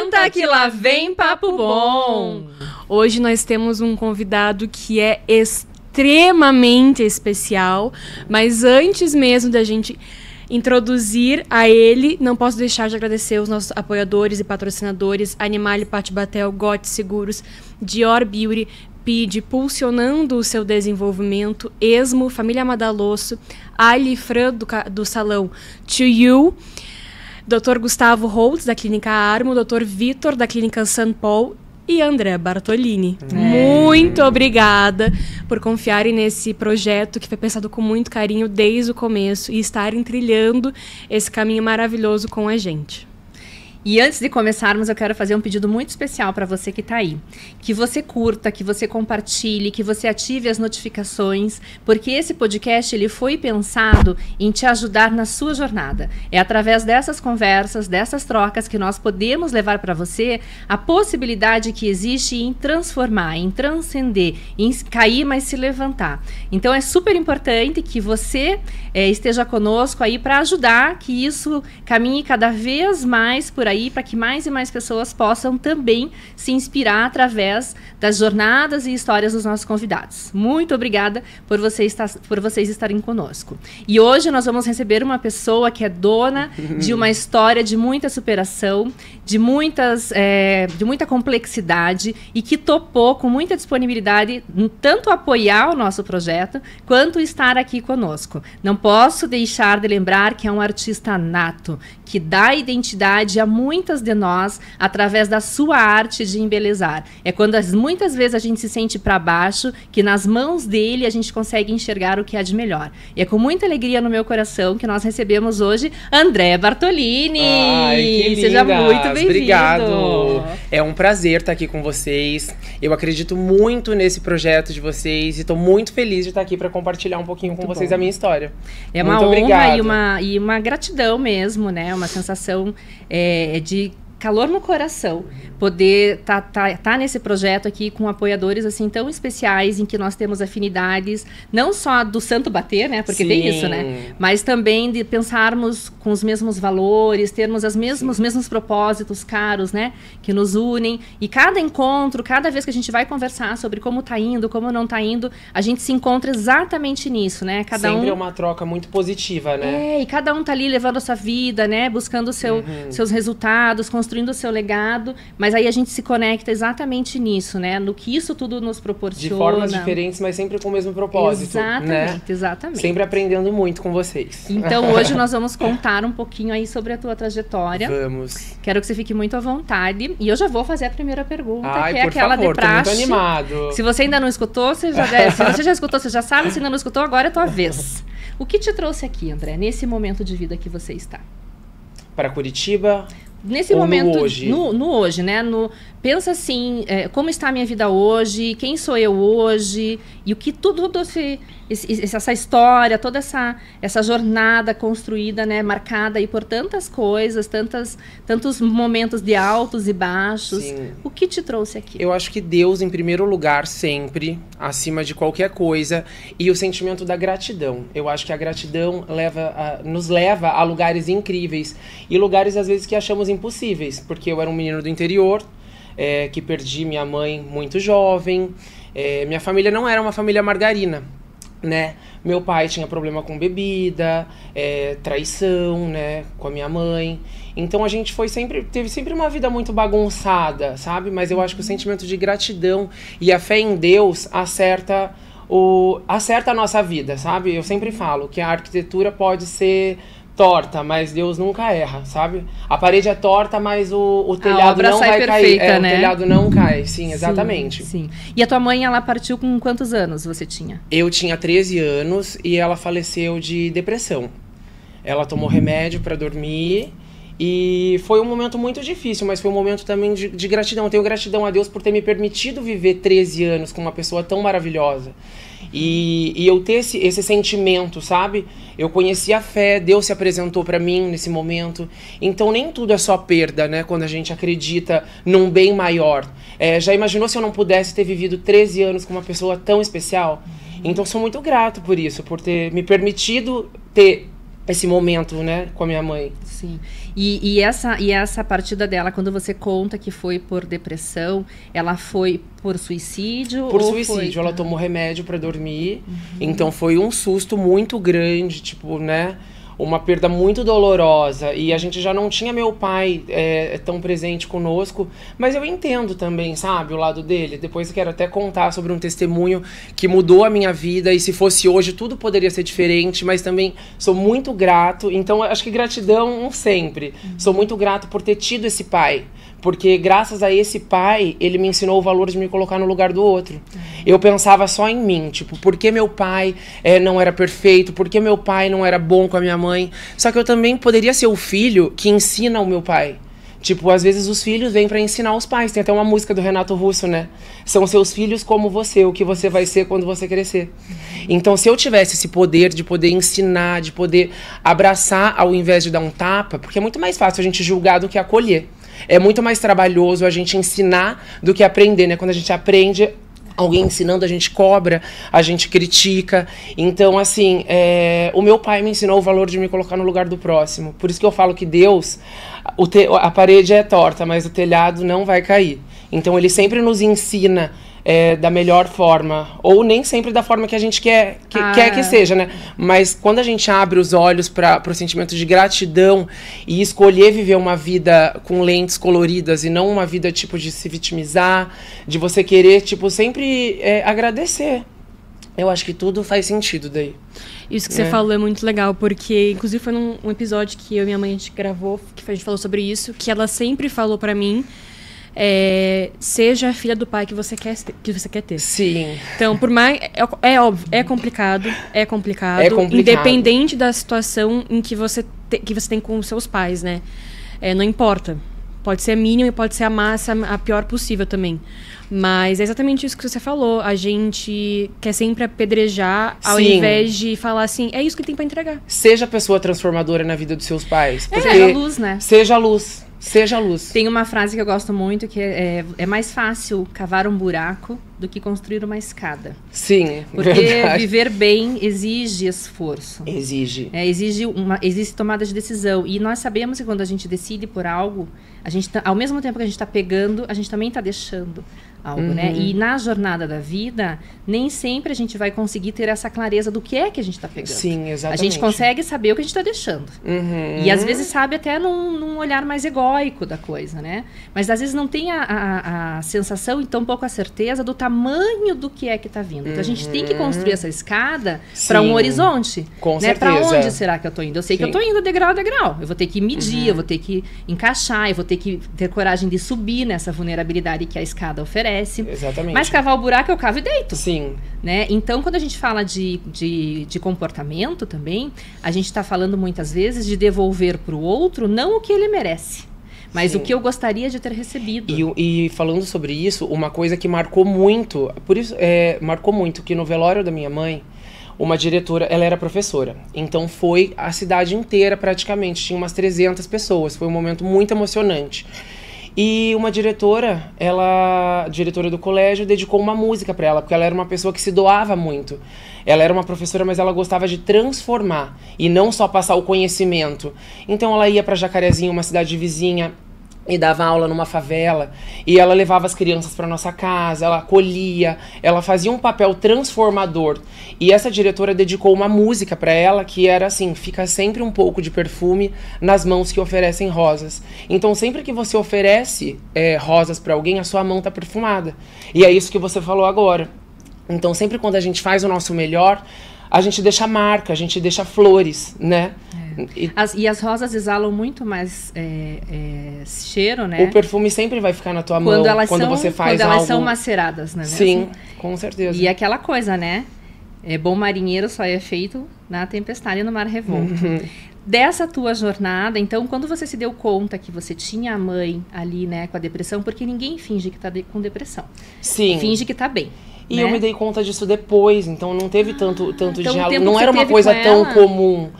Senta que lá vem papo bom! Hoje nós temos um convidado que é extremamente especial, mas antes mesmo da gente introduzir a ele, não posso deixar de agradecer os nossos apoiadores e patrocinadores, Animale Pátio Batel, GOT Seguros, Dior Beauty, PID, Pulsionando o seu desenvolvimento, ESMO, Família Madalosso, Ali e Fran do salão To You, Dr. Gustavo Holtz, da Clínica Armo, Dr. Vitor, da Clínica São Paulo e André Bartolini. Muito obrigada por confiarem nesse projeto que foi pensado com muito carinho desde o começo e estarem trilhando esse caminho maravilhoso com a gente. E antes de começarmos, eu quero fazer um pedido muito especial para você que está aí. Que você curta, que você compartilhe, que você ative as notificações, porque esse podcast ele foi pensado em te ajudar na sua jornada. É através dessas conversas, dessas trocas, que nós podemos levar para você a possibilidade que existe em transformar, em transcender, em cair, mas se levantar. Então é super importante que você esteja conosco aí para ajudar que isso caminhe cada vez mais por aí, para que mais e mais pessoas possam também se inspirar através das jornadas e histórias dos nossos convidados. Muito obrigada por vocês estarem conosco. E hoje nós vamos receber uma pessoa que é dona de uma história de muita superação, de muita complexidade e que topou com muita disponibilidade tanto apoiar o nosso projeto quanto estar aqui conosco. Não posso deixar de lembrar que é um artista nato, que dá identidade a muitas de nós através da sua arte de embelezar. É quando muitas vezes a gente se sente para baixo, que nas mãos dele a gente consegue enxergar o que há de melhor. E é com muita alegria no meu coração que nós recebemos hoje André Bartolini. Ai, que lindas. Seja muito bem-vindo. Obrigado. É um prazer estar aqui com vocês. Eu acredito muito nesse projeto de vocês e estou muito feliz de estar aqui para compartilhar um pouquinho muito com vocês a minha história. É uma honra e uma gratidão mesmo, né? Uma sensação de calor no coração, poder tá nesse projeto aqui com apoiadores assim tão especiais, em que nós temos afinidades, não só do santo bater, né? Porque tem isso, né? Mas também de pensarmos com os mesmos valores, termos os mesmos propósitos caros, né? Que nos unem. E cada encontro, cada vez que a gente vai conversar sobre como tá indo, como não tá indo, a gente se encontra exatamente nisso, né? Sempre é uma troca muito positiva, né? E cada um tá ali levando a sua vida, né? Buscando seus resultados, construindo o seu legado, mas aí a gente se conecta exatamente nisso, né? No que isso tudo nos proporciona. De formas diferentes, mas sempre com o mesmo propósito. Exatamente, né? Exatamente. Sempre aprendendo muito com vocês. Então hoje nós vamos contar um pouquinho aí sobre a tua trajetória. Vamos. Quero que você fique muito à vontade. E eu já vou fazer a primeira pergunta, que é por aquela favor, de praxe. Tô muito animado. Se você ainda não escutou, se você já escutou, você já sabe. Se ainda não escutou, agora é a tua vez. O que te trouxe aqui, André, nesse momento de vida que você está? Para Curitiba? Nesse ou momento, no hoje? No hoje, né? Pensa assim, como está a minha vida hoje, quem sou eu hoje, e o que essa história, toda essa jornada construída, né? Marcada aí por tantas coisas, tantos momentos de altos e baixos. Sim. O que te trouxe aqui? Eu acho que Deus, em primeiro lugar, sempre, acima de qualquer coisa, e o sentimento da gratidão. Eu acho que a gratidão nos leva a lugares incríveis, e lugares, às vezes, que achamos impossíveis, porque eu era um menino do interior, que perdi minha mãe muito jovem, minha família não era uma família margarina, né? Meu pai tinha problema com bebida, traição, né, com a minha mãe. Então a gente teve sempre uma vida muito bagunçada, sabe? Mas eu acho que o sentimento de gratidão e a fé em Deus acerta a nossa vida, sabe? Eu sempre falo que a arquitetura pode ser torta, mas Deus nunca erra, sabe? A parede é torta, mas o telhado não vai perfeita, cair. Né? O telhado não cai, sim, exatamente. Sim. E a tua mãe, ela partiu com quantos anos você tinha? Eu tinha 13 anos e ela faleceu de depressão. Ela tomou remédio para dormir e foi um momento muito difícil, mas foi um momento também de gratidão. Eu tenho gratidão a Deus por ter me permitido viver 13 anos com uma pessoa tão maravilhosa. E eu ter esse sentimento, sabe? Eu conheci a fé, Deus se apresentou pra mim nesse momento. Então nem tudo é só perda, né? Quando a gente acredita num bem maior. Já imaginou se eu não pudesse ter vivido 13 anos com uma pessoa tão especial? Então sou muito grato por isso, por ter me permitido ter esse momento, né, com a minha mãe. Sim. E essa partida dela, quando você conta que foi por depressão, ela foi por suicídio? Por suicídio, ela tomou remédio pra dormir, então foi um susto muito grande, tipo, né, uma perda muito dolorosa, e a gente já não tinha meu pai tão presente conosco, mas eu entendo também, sabe, o lado dele. Depois eu quero até contar sobre um testemunho que mudou a minha vida, e se fosse hoje tudo poderia ser diferente, mas também sou muito grato. Então acho que gratidão sempre. Sou muito grato por ter tido esse pai, porque graças a esse pai, ele me ensinou o valor de me colocar no lugar do outro. Eu pensava só em mim, tipo, por que meu pai não era perfeito, por que meu pai não era bom com a minha mãe. Só que eu também poderia ser o filho que ensina o meu pai. Tipo, às vezes os filhos vêm pra ensinar os pais. Tem até uma música do Renato Russo, né? São seus filhos como você, o que você vai ser quando você crescer. Então, se eu tivesse esse poder de poder ensinar, de poder abraçar ao invés de dar um tapa, porque é muito mais fácil a gente julgar do que acolher. É muito mais trabalhoso a gente ensinar do que aprender, né? Quando a gente aprende, alguém ensinando, a gente cobra, a gente critica. Então, assim, o meu pai me ensinou o valor de me colocar no lugar do próximo. Por isso que eu falo que Deus, a parede é torta, mas o telhado não vai cair. Então, ele sempre nos ensina da melhor forma, ou nem sempre da forma que a gente quer que seja, né? Mas quando a gente abre os olhos para o sentimento de gratidão e escolher viver uma vida com lentes coloridas e não uma vida tipo de se vitimizar, de você querer tipo sempre agradecer, eu acho que tudo faz sentido daí. Isso que você falou é muito legal, porque inclusive foi num episódio que eu e minha mãe a gente gravou, que a gente falou sobre isso, que ela sempre falou pra mim, seja a filha do pai que você quer ter. Sim. Então, por mais... É óbvio, é complicado. Independente da situação em que você tem com os seus pais, né? Não importa. Pode ser a mínima e pode ser a pior possível também. Mas é exatamente isso que você falou. A gente quer sempre apedrejar ao invés de falar assim, é isso que tem pra entregar. Seja a pessoa transformadora na vida dos seus pais. Seja a luz, né? Seja a luz. Seja a luz. Tem uma frase que eu gosto muito, que é mais fácil cavar um buraco do que construir uma escada. Sim, porque verdade. Viver bem exige esforço. Exige. Exige tomada de decisão. E nós sabemos que quando a gente decide por algo, a gente ao mesmo tempo que a gente está pegando, a gente também está deixando algo, né? E na jornada da vida, nem sempre a gente vai conseguir ter essa clareza do que é que a gente está pegando. Sim, exatamente. A gente consegue saber o que a gente está deixando. E às vezes sabe até num olhar mais egóico da coisa, né? Mas às vezes não tem a sensação e tão pouco a certeza do tamanho do que é que está vindo. Então a gente tem que construir essa escada para um horizonte. Com certeza. Para onde será que eu estou indo? Eu sei que eu estou indo degrau a degrau. Eu vou ter que medir, eu vou ter que encaixar, eu vou ter que ter coragem de subir nessa vulnerabilidade que a escada oferece. Exatamente. Mas cavar o buraco eu cavo e deito. Sim. Né? Então, quando a gente fala de comportamento também, a gente está falando muitas vezes de devolver para o outro não o que ele merece, mas o que eu gostaria de ter recebido. E falando sobre isso, uma coisa que marcou muito, por isso marcou muito, que no velório da minha mãe, uma diretora, ela era professora, então foi a cidade inteira praticamente, tinha umas 300 pessoas, foi um momento muito emocionante. E uma diretora do colégio, dedicou uma música para ela, porque ela era uma pessoa que se doava muito. Ela era uma professora, mas ela gostava de transformar e não só passar o conhecimento. Então ela ia para Jacarezinho, uma cidade vizinha, e dava aula numa favela, e ela levava as crianças para nossa casa, ela acolhia, ela fazia um papel transformador. E essa diretora dedicou uma música para ela que era assim, fica sempre um pouco de perfume nas mãos que oferecem rosas. Então sempre que você oferece rosas para alguém, a sua mão tá perfumada. E é isso que você falou agora. Então sempre quando a gente faz o nosso melhor, a gente deixa marca, a gente deixa flores, né? E as rosas exalam muito mais cheiro, né? O perfume sempre vai ficar na tua mão quando você faz algo. Quando elas são maceradas, né? Sim, com certeza. E aquela coisa, né? Bom marinheiro só é feito na tempestade e no mar revolto. Dessa tua jornada, então, quando você se deu conta que você tinha a mãe ali, né, com a depressão, porque ninguém finge que tá com depressão. Sim. Finge que tá bem. E né? eu me dei conta disso depois, então não teve tanto então diálogo, não era uma coisa tão comum.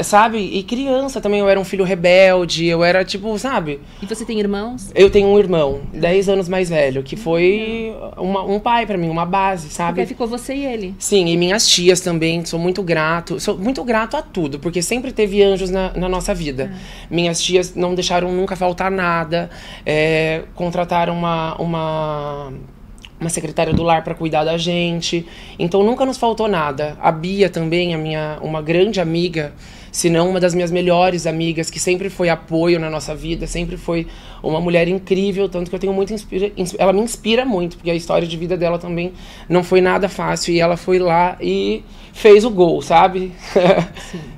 Sabe? E criança também, eu era um filho rebelde, eu era tipo, sabe? E você tem irmãos? Eu tenho um irmão, 10 anos mais velho, que foi um pai pra mim, uma base, sabe? Porque ficou você e ele. Sim, e minhas tias também, sou muito grato a tudo, porque sempre teve anjos na nossa vida. Minhas tias não deixaram nunca faltar nada, contrataram uma secretária do lar para cuidar da gente, então nunca nos faltou nada. A Bia também, uma grande amiga, se não uma das minhas melhores amigas, que sempre foi apoio na nossa vida, sempre foi uma mulher incrível, tanto que eu tenho ela me inspira muito, porque a história de vida dela também não foi nada fácil, e ela foi lá e fez o gol, sabe?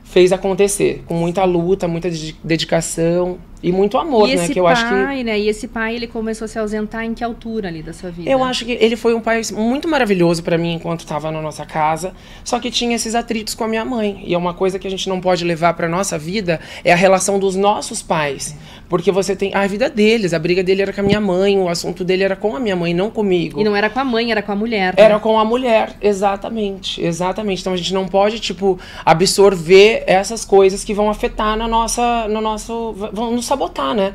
Fez acontecer, com muita luta, muita dedicação e muito amor, né? Que eu acho que... E esse pai, ele começou a se ausentar em que altura ali da sua vida? Eu acho que ele foi um pai muito maravilhoso pra mim enquanto estava na nossa casa, só que tinha esses atritos com a minha mãe. E é uma coisa que a gente não pode levar pra nossa vida, é a relação dos nossos pais. Porque você tem a vida deles, a briga dele era com a minha mãe, o assunto dele era com a minha mãe, não comigo. E não era com a mãe, era com a mulher. Né? Era com a mulher, exatamente. Então a gente não pode, tipo, absorver essas coisas que vão afetar vão nos sabotar, né?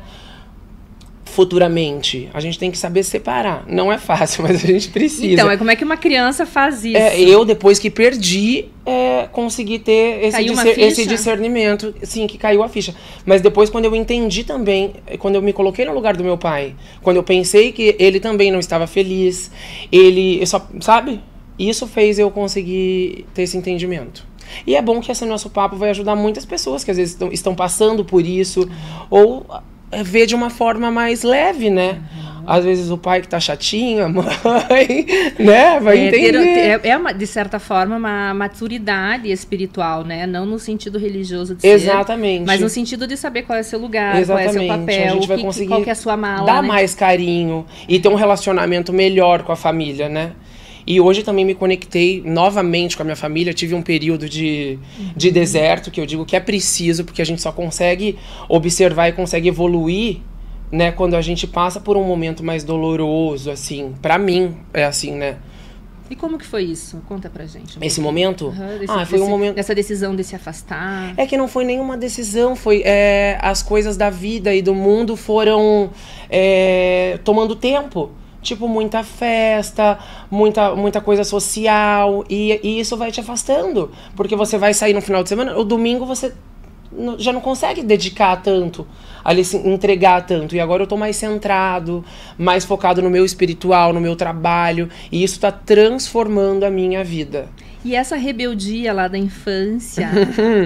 Futuramente. A gente tem que saber separar. Não é fácil, mas a gente precisa. Então, como é que uma criança faz isso? Eu, depois que perdi, consegui ter esse discernimento. Sim, que caiu a ficha. Mas depois, quando eu entendi também, quando eu me coloquei no lugar do meu pai, quando eu pensei que ele também não estava feliz, sabe? Isso fez eu conseguir ter esse entendimento. E é bom que esse nosso papo vai ajudar muitas pessoas que às vezes estão passando por isso, ou ver de uma forma mais leve, né? Às vezes o pai que tá chatinho, a mãe, né? Vai entender. De certa forma, uma maturidade espiritual, né? Não no sentido religioso de Exatamente. ser, mas no sentido de saber qual é o seu lugar, Exatamente. qual é o seu papel, a gente vai conseguir qual que é a sua mala, dar né? mais carinho e ter um relacionamento melhor com a família, né? E hoje também me conectei novamente com a minha família. Tive um período de deserto, que eu digo que é preciso, porque a gente só consegue observar e consegue evoluir, né, quando a gente passa por um momento mais doloroso, assim. Pra mim, é assim, né? E como que foi isso? Conta pra gente. Esse momento? Foi um momento... Dessa decisão de se afastar? É que não foi nenhuma decisão, foi as coisas da vida e do mundo foram tomando tempo. Tipo, muita festa, muita coisa social, e isso vai te afastando. Porque você vai sair no final de semana, o domingo você já não consegue dedicar tanto, ali se entregar tanto. E agora eu tô mais centrado, mais focado no meu espiritual, no meu trabalho, e isso tá transformando a minha vida. E essa rebeldia lá da infância,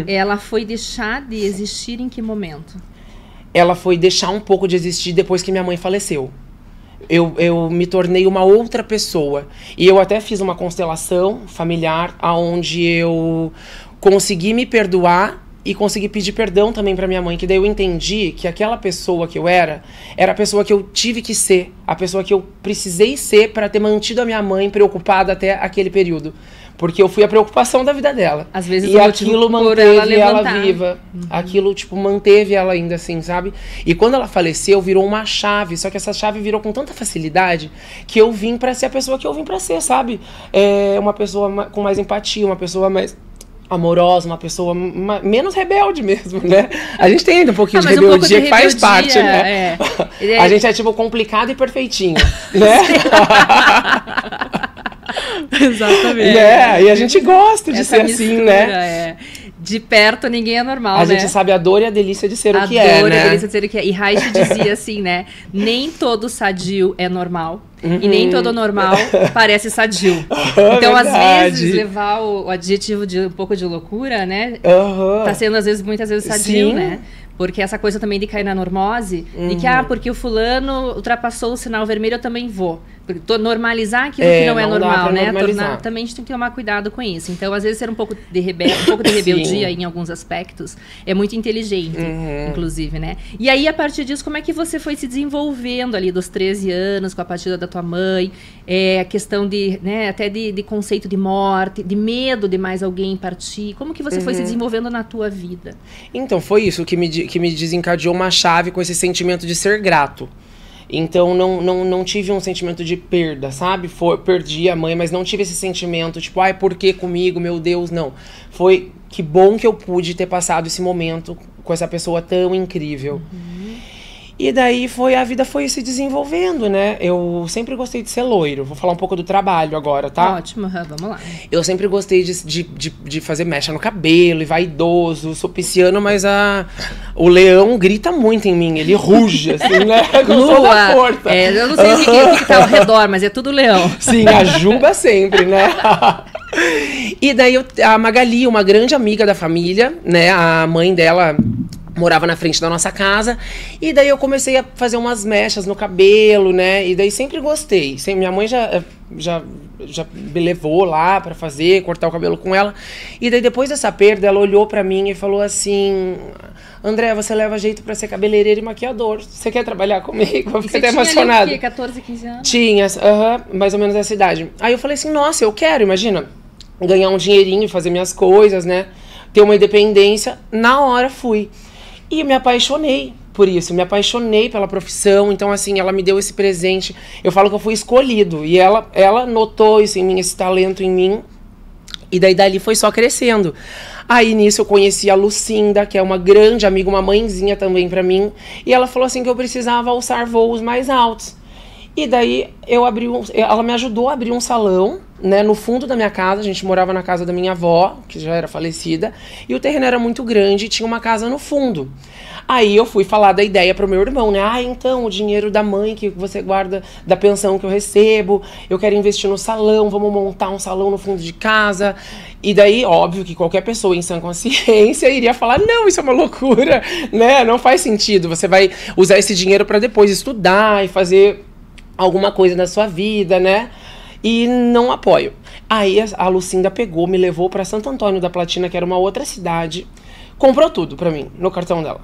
ela foi deixar de existir em que momento? Ela foi deixar um pouco de existir depois que minha mãe faleceu. Eu me tornei uma outra pessoa. E eu até fiz uma constelação familiar, onde eu consegui me perdoar e consegui pedir perdão também pra minha mãe. Que daí eu entendi que aquela pessoa que eu era a pessoa que eu tive que ser. A pessoa que eu precisei ser para ter mantido a minha mãe preocupada até aquele período. Porque eu fui a preocupação da vida dela. Às vezes e aquilo manteve ela viva. Aquilo, tipo, manteve ela ainda assim, sabe? E quando ela faleceu, virou uma chave. Só que essa chave virou com tanta facilidade que eu vim pra ser a pessoa que eu vim pra ser, sabe? Uma pessoa com mais empatia, uma pessoa mais amorosa, uma pessoa menos rebelde mesmo, né? A gente tem ainda um pouquinho de rebeldia que faz parte, né? A gente é tipo complicado e perfeitinho, né? Exatamente. E a gente gosta de ser assim, né? De perto ninguém é normal, né? A gente sabe a dor e a delícia de ser o que é, né? A dor e a delícia de ser o que é. E Reich dizia assim, né? Nem todo sadio é normal. E nem todo normal parece sadio. Então, às vezes, levar o adjetivo de um pouco de loucura, né? Tá sendo, muitas vezes, sadio, né? Porque essa coisa também de cair na normose, de que, porque o fulano ultrapassou o sinal vermelho, eu também vou. Normalizar aquilo que não é normal, né? Também a gente tem que tomar cuidado com isso. Então, às vezes, ser um pouco de rebeldia em alguns aspectos é muito inteligente, inclusive, né? E aí, a partir disso, como é que você foi se desenvolvendo ali dos 13 anos, com a partida da tua mãe, a questão de, né, até de conceito de morte, de medo de mais alguém partir. Como que você foi se desenvolvendo na tua vida? Então, foi isso que me desencadeou uma chave com esse sentimento de ser grato. Então não tive um sentimento de perda, sabe? Perdi a mãe, mas não tive esse sentimento, tipo, ai, por que comigo, meu Deus, não. Foi que bom que eu pude ter passado esse momento com essa pessoa tão incrível. E daí a vida foi se desenvolvendo, né? Eu sempre gostei de ser loiro. Vou falar um pouco do trabalho agora, tá? Ótimo, vamos lá. Eu sempre gostei de fazer mecha no cabelo e vaidoso. Sou pisciano, mas o leão grita muito em mim. Ele ruge, assim, né? Com toda a força. Eu não sei o que tá ao redor, mas é tudo leão. Sim, a Juba sempre, né? E daí a Magali, uma grande amiga da família, né? A mãe dela morava na frente da nossa casa, e daí eu comecei a fazer umas mechas no cabelo, né, e daí sempre gostei. Minha mãe já me levou lá pra cortar o cabelo com ela, e daí depois dessa perda, ela olhou pra mim e falou assim: André, você leva jeito pra ser cabeleireiro e maquiador, você quer trabalhar comigo? Eu fiquei até emocionada. Você tinha 14, 15 anos? Tinha, mais ou menos essa idade. Aí eu falei assim, nossa, eu quero, imagina, ganhar um dinheirinho e fazer minhas coisas, né, ter uma independência. Na hora fui. E me apaixonei por isso, me apaixonei pela profissão. Então, assim, ela me deu esse presente. Eu falo que eu fui escolhido. E ela notou isso em mim, esse talento em mim. E daí dali foi só crescendo. Aí nisso eu conheci a Lucinda, que é uma grande amiga, uma mãezinha também pra mim. E ela falou assim que eu precisava alçar voos mais altos. E daí ela me ajudou a abrir um salão, né, no fundo da minha casa. A gente morava na casa da minha avó, que já era falecida, e o terreno era muito grande e tinha uma casa no fundo. Aí eu fui falar da ideia pro meu irmão, né? Então, o dinheiro da mãe que você guarda, da pensão que eu recebo, eu quero investir no salão, vamos montar um salão no fundo de casa. E daí, óbvio que qualquer pessoa em sã consciência iria falar, não, isso é uma loucura, né? Não faz sentido, você vai usar esse dinheiro para depois estudar e fazer alguma coisa na sua vida, né? E não apoio. Aí a Lucinda pegou, me levou para Santo Antônio da Platina, que era uma outra cidade. Comprou tudo pra mim, no cartão dela.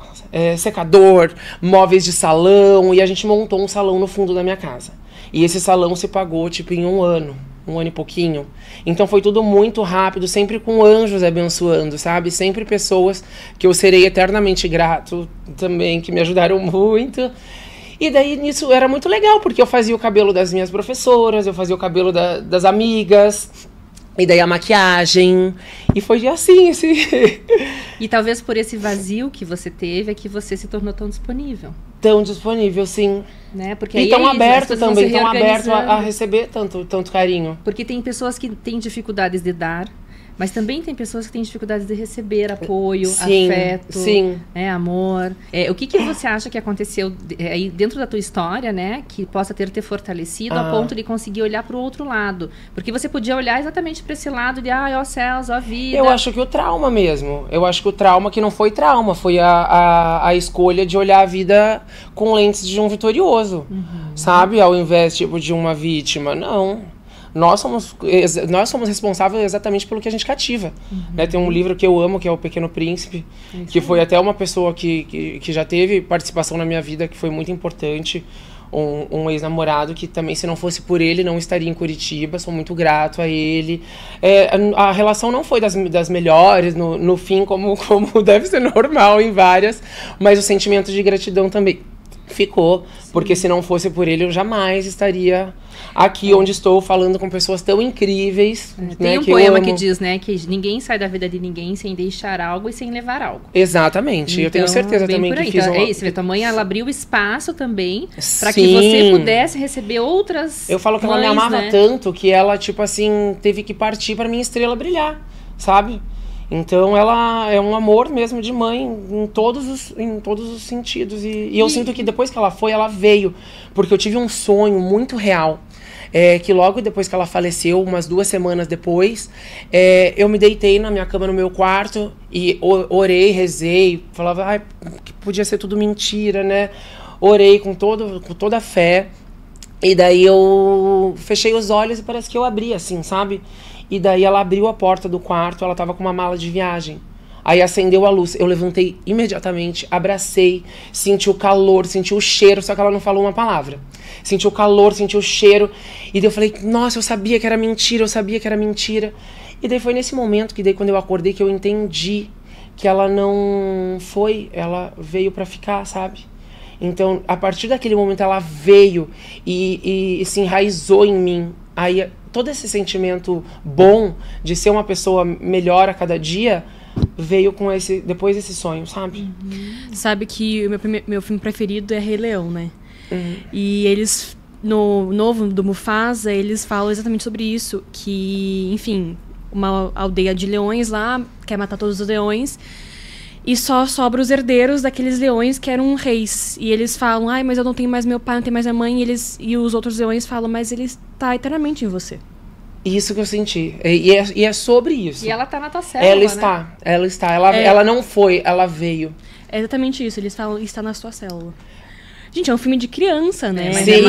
Secador, móveis de salão, e a gente montou um salão no fundo da minha casa. E esse salão se pagou, tipo, em um ano e pouquinho. Então foi tudo muito rápido, sempre com anjos abençoando, sabe? Sempre pessoas que eu serei eternamente grato também, que me ajudaram muito. E daí, nisso, era muito legal, porque eu fazia o cabelo das minhas professoras, eu fazia o cabelo das amigas, e daí a maquiagem, e foi assim. E talvez por esse vazio que você teve, é que você se tornou tão disponível. Tão disponível, sim. Né? Porque e tão aberto também, tão aberto a receber tanto carinho. Porque tem pessoas que têm dificuldades de dar, mas também tem pessoas que têm dificuldades de receber apoio, afeto, né, amor. O que você acha que aconteceu aí dentro da tua história, né, que possa ter te fortalecido a ponto de conseguir olhar para o outro lado? Porque você podia olhar exatamente para esse lado de, ó céus, ó vida. Eu acho que o trauma mesmo. Eu acho que o trauma que não foi trauma, foi a escolha de olhar a vida com lentes de um vitorioso, sabe? Ao invés, tipo, de uma vítima. Não. Nós somos responsáveis exatamente pelo que a gente cativa. Né? Tem um livro que eu amo, que é O Pequeno Príncipe, que foi até uma pessoa que já teve participação na minha vida, que foi muito importante. Um ex-namorado que também, se não fosse por ele, não estaria em Curitiba. Sou muito grato a ele. A relação não foi das melhores, no fim, como deve ser normal em várias, mas o sentimento de gratidão também ficou, porque se não fosse por ele, eu jamais estaria aqui onde estou, falando com pessoas tão incríveis. Tem um poema que diz, né, que ninguém sai da vida de ninguém sem deixar algo e sem levar algo. Exatamente. Então, eu tenho certeza também que fiz é isso, tua mãe, ela abriu espaço também para que você pudesse receber outras Eu falo que ela me amava tanto que ela, tipo assim, teve que partir para minha estrela brilhar, sabe? Então ela é um amor mesmo de mãe em todos os sentidos. E eu sinto que depois que ela foi, ela veio. Porque eu tive um sonho muito real. Que logo depois que ela faleceu, umas 2 semanas depois, eu me deitei na minha cama no meu quarto e orei, rezei, falava que podia ser tudo mentira, né? Orei com toda a fé. E daí eu fechei os olhos e parece que eu abri assim, sabe? E daí ela abriu a porta do quarto, ela tava com uma mala de viagem. Aí acendeu a luz, eu levantei imediatamente, abracei, senti o calor, senti o cheiro, só que ela não falou uma palavra. Senti o calor, senti o cheiro, e daí eu falei, nossa, eu sabia que era mentira, eu sabia que era mentira. E daí foi nesse momento que daí quando eu acordei que eu entendi que ela não foi, ela veio pra ficar, sabe? Então, a partir daquele momento, ela veio e se enraizou em mim. Aí, todo esse sentimento bom de ser uma pessoa melhor a cada dia veio com depois desse sonho, sabe? Sabe que o meu filme preferido é Rei Leão, né? E eles, no novo do Mufasa, eles falam exatamente sobre isso. Que, enfim, uma aldeia de leões lá quer matar todos os leões. E só sobra os herdeiros daqueles leões que eram reis. E eles falam, ai, mas eu não tenho mais meu pai, não tenho mais a mãe. E os outros leões falam, mas ele está eternamente em você. Isso que eu senti. E é sobre isso. E ela tá na tua célula, Ela está. Ela não foi, ela veio. É exatamente isso. Eles falam, está na sua célula. Gente, é um filme de criança, né? Sim,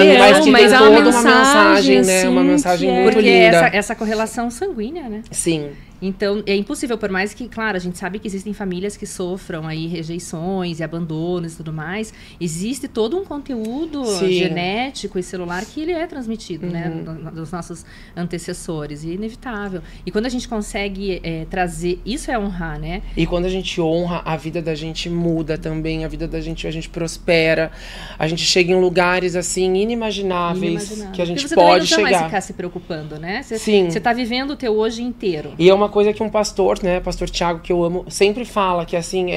mas é uma mensagem, né? Assim, uma mensagem muito porque linda. Essa correlação sanguínea, né? Sim. Então, é impossível, por mais que, claro, a gente sabe que existem famílias que sofram aí rejeições e abandonos e tudo mais, existe todo um conteúdo genético e celular que ele é transmitido, né, dos nossos antecessores, e é inevitável. E quando a gente consegue trazer, isso é honrar, né? E quando a gente honra, a vida da gente muda também, a vida da gente, a gente prospera, a gente chega em lugares, assim, inimagináveis. Que a gente pode chegar. Você não vai ficar se preocupando, né? Sim. Você tá vivendo o teu hoje inteiro. E é uma coisa que um pastor, né, pastor Tiago, que eu amo, sempre fala, que assim,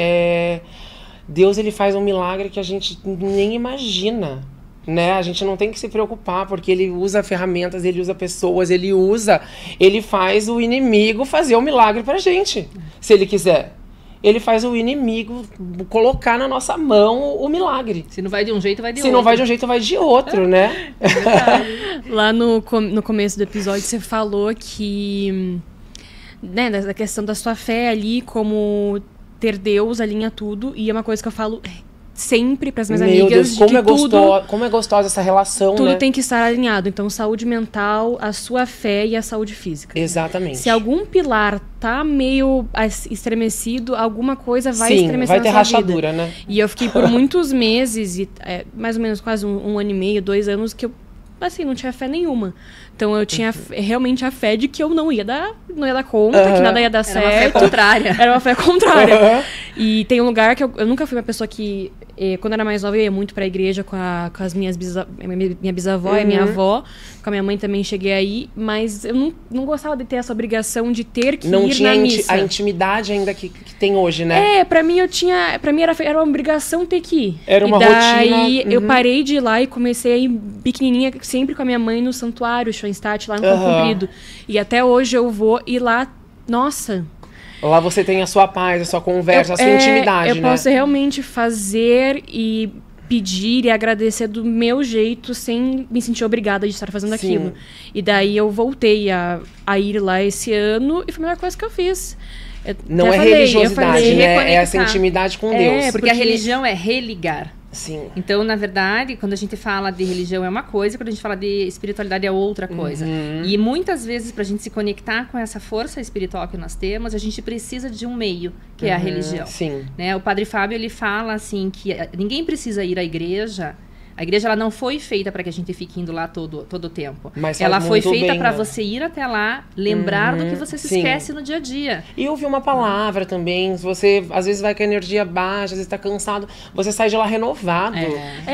Deus, ele faz um milagre que a gente nem imagina, né? A gente não tem que se preocupar, porque ele usa ferramentas, ele usa pessoas, ele faz o inimigo fazer o milagre pra gente, se ele quiser. Ele faz o inimigo colocar na nossa mão o milagre. Se não vai de um jeito, vai de outro. Se não vai de um jeito, vai de outro, né? Lá no começo do episódio, você falou que... né, da questão da sua fé ali, como ter Deus alinha tudo. E é uma coisa que eu falo sempre para as minhas amigas. Deus, como é gostosa essa relação, tudo, né? Tem que estar alinhado. Então, saúde mental, a sua fé e a saúde física. Exatamente. Se algum pilar tá meio estremecido, alguma coisa vai estremecer vai ter na sua rachadura, vida. né? E eu fiquei por muitos meses, mais ou menos quase um ano e meio, 2 anos, que eu, assim, não tinha fé nenhuma. Então eu tinha realmente a fé de que eu não ia dar conta, que nada ia dar certo. Era uma fé contrária. Era uma fé contrária. E tem um lugar que eu nunca fui uma pessoa que, quando eu era mais nova, eu ia muito pra igreja com as minha bisavó e minha avó. Com a minha mãe também cheguei aí, mas eu não gostava de ter essa obrigação de ter que ir na missa. Não tinha a intimidade ainda que tem hoje, né? Pra mim era uma obrigação ter que ir. Era uma rotina. E daí eu parei de ir lá e comecei a ir pequenininha, sempre com a minha mãe no santuário, Schoenstatt, lá no Campo Comprido. E até hoje eu vou, e lá, nossa... Lá você tem a sua paz, a sua conversa, a sua intimidade, né? Eu posso realmente fazer e pedir e agradecer do meu jeito, sem me sentir obrigada de estar fazendo aquilo. E daí eu voltei a ir lá esse ano, e foi a melhor coisa que eu fiz. Não é religiosidade, né? É essa intimidade com Deus. Porque a religião é religar. Sim. Então, na verdade, quando a gente fala de religião é uma coisa, quando a gente fala de espiritualidade é outra coisa. E muitas vezes, pra gente se conectar com essa força espiritual que nós temos, a gente precisa de um meio, que é a religião. Sim. Né? O Padre Fábio, ele fala assim, que ninguém precisa ir à igreja. A igreja, ela não foi feita para que a gente fique indo lá todo o tempo. Mas ela foi feita para você ir até lá, lembrar do que você se esquece no dia a dia. E ouvir uma palavra também. Você, às vezes, vai com a energia baixa, às vezes tá cansado. Você sai de lá renovado.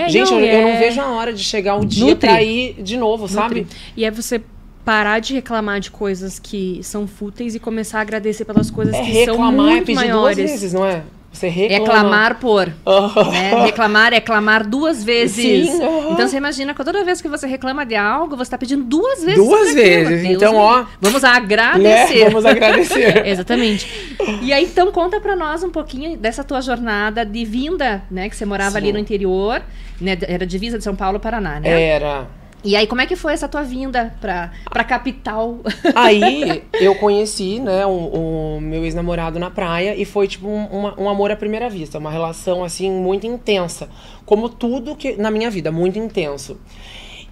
Gente, eu não vejo a hora de chegar o dia pra ir de novo, sabe? E é você parar de reclamar de coisas que são fúteis e começar a agradecer pelas coisas que são muito maiores. Duas vezes, não é? Você reclama. É clamar por. Né? Reclamar é clamar 2 vezes. Sim, Então você imagina que toda vez que você reclama de algo, você está pedindo 2 vezes. 2 vezes. Então, vamos agradecer. Né? Vamos agradecer. Exatamente. E aí, então, conta pra nós um pouquinho dessa tua jornada de vinda, né? Que você morava ali no interior, né? Era divisa de São Paulo, Paraná, né? Era. E aí, como é que foi essa tua vinda pra capital? Aí, eu conheci, né, o meu ex-namorado na praia e foi, tipo, um amor à primeira vista. Uma relação, assim, muito intensa. Como tudo que na minha vida, muito intenso.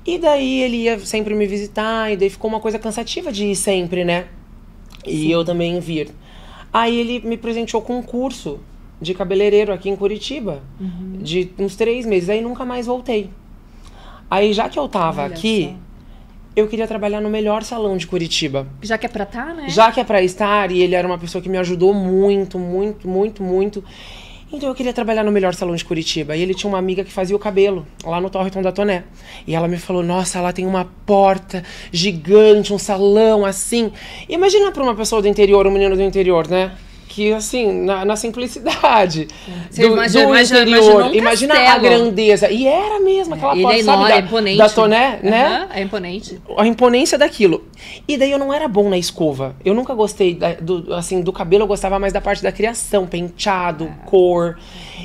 E daí, ele ia sempre me visitar e daí ficou uma coisa cansativa de ir sempre, né? E eu também vir. Aí, ele me presenteou com um curso de cabeleireiro aqui em Curitiba. De uns 3 meses. Aí, nunca mais voltei. Aí, já que eu tava aqui, eu queria trabalhar no melhor salão de Curitiba. Já que é pra estar, né? Já que é pra estar, e ele era uma pessoa que me ajudou muito, muito, muito, muito. Então eu queria trabalhar no melhor salão de Curitiba. E ele tinha uma amiga que fazia o cabelo, lá no Torreton da Toné. E ela me falou, nossa, lá tem uma porta gigante, um salão assim. Imagina pra uma pessoa do interior, um menino do interior, né? Que, assim, na simplicidade Você do interior. Imagina a grandeza. E era mesmo, aquela Ele porta, é sabe, enorme, é imponente. da Toné, né? É imponente. A imponência daquilo. E daí eu não era bom na escova. Eu nunca gostei do cabelo, eu gostava mais da parte da criação, penteado, cor.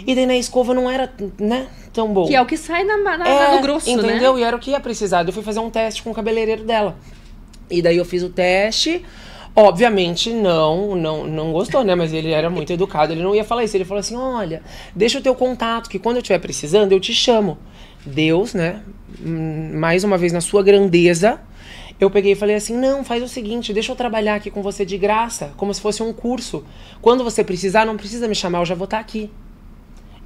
E daí na escova eu não era, né, tão bom. Que é o que sai no grosso, entendeu? né? E era o que ia precisar. Eu fui fazer um teste com o cabeleireiro dela. E daí eu fiz o teste. Obviamente não gostou, né? Mas ele era muito educado, ele não ia falar isso. Ele falou assim, olha, deixa o teu contato, que quando eu estiver precisando, eu te chamo. Deus, né? Mais uma vez na sua grandeza, eu peguei e falei assim, não, faz o seguinte, deixa eu trabalhar aqui com você de graça, como se fosse um curso. Quando você precisar, não precisa me chamar, eu já vou estar aqui.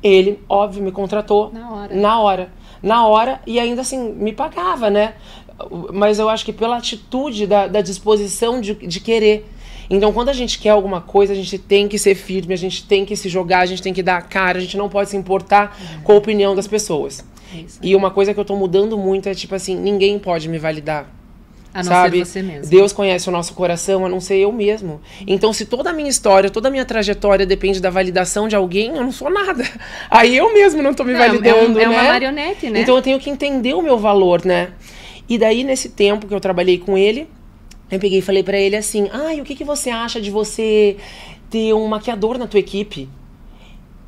Ele, óbvio, me contratou na hora, e ainda assim, me pagava, né? Mas eu acho que pela atitude da disposição de querer. Então, quando a gente quer alguma coisa, a gente tem que ser firme, a gente tem que se jogar, a gente tem que dar a cara, a gente não pode se importar com a opinião das pessoas. E uma coisa que eu tô mudando muito é, tipo assim, ninguém pode me validar. A não sabe? ser você mesmo. Deus conhece o nosso coração, a não ser eu mesmo. Então, se toda a minha história, toda a minha trajetória depende da validação de alguém, eu não sou nada. Aí eu mesmo não tô me validando, né? É uma marionete, né? Então, eu tenho que entender o meu valor, né? E daí, nesse tempo que eu trabalhei com ele, eu peguei e falei pra ele assim, o que você acha de você ter um maquiador na tua equipe?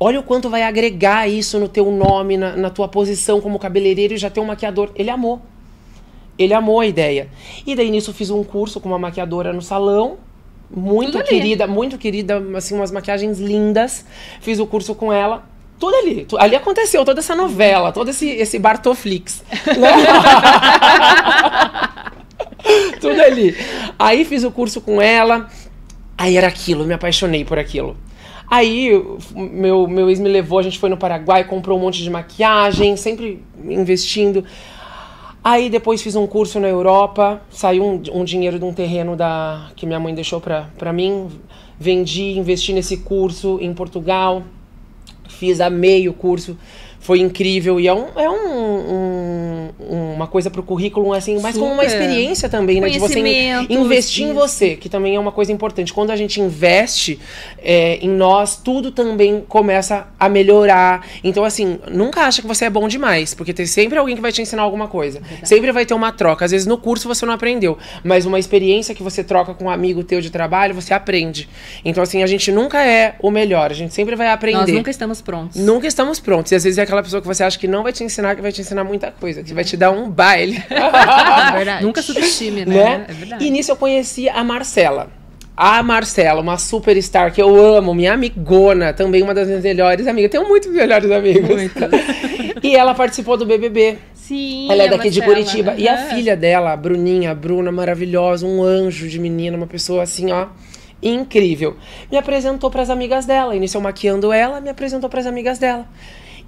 Olha o quanto vai agregar isso no teu nome, na tua posição como cabeleireiro e já ter um maquiador. Ele amou. Ele amou a ideia. E daí, nisso, eu fiz um curso com uma maquiadora no salão, muito querida, assim, umas maquiagens lindas. Fiz o curso com ela. Tudo ali. Ali aconteceu toda essa novela, todo esse Bartoflix. Né? Tudo ali. Aí fiz o curso com ela. Aí era aquilo, me apaixonei por aquilo. Aí meu ex me levou, a gente foi no Paraguai, comprou um monte de maquiagem, sempre investindo. Aí depois fiz um curso na Europa, saiu um dinheiro de um terreno que minha mãe deixou pra mim. Vendi, investi nesse curso em Portugal. Amei o curso, foi incrível. E uma coisa pro currículo, assim, mas como uma experiência também, né? De você investir em você, que também é uma coisa importante. Quando a gente investe em nós, tudo também começa a melhorar. Então, assim, nunca acha que você é bom demais, porque tem sempre alguém que vai te ensinar alguma coisa. Verdade. Sempre vai ter uma troca. Às vezes no curso você não aprendeu, mas uma experiência que você troca com um amigo teu de trabalho, você aprende. Então, assim, a gente nunca é o melhor, a gente sempre vai aprender. Nós nunca estamos prontos. Nunca estamos prontos. E às vezes é aquela pessoa que você acha que não vai te ensinar, que vai te ensinar muita coisa, que vai te dar um baile. É verdade. Nunca subestime, né? É verdade. E nisso eu conheci a Marcela. A Marcela, uma superstar que eu amo, minha amigona, também uma das minhas melhores amigas. Tenho muitos melhores amigos. Muito. E ela participou do BBB. Sim, ela é daqui Marcela, de Curitiba. E a filha dela, a Bruna, maravilhosa, um anjo de menina, uma pessoa assim, ó, incrível. Me apresentou para as amigas dela. Iniciou maquiando ela, me apresentou para as amigas dela.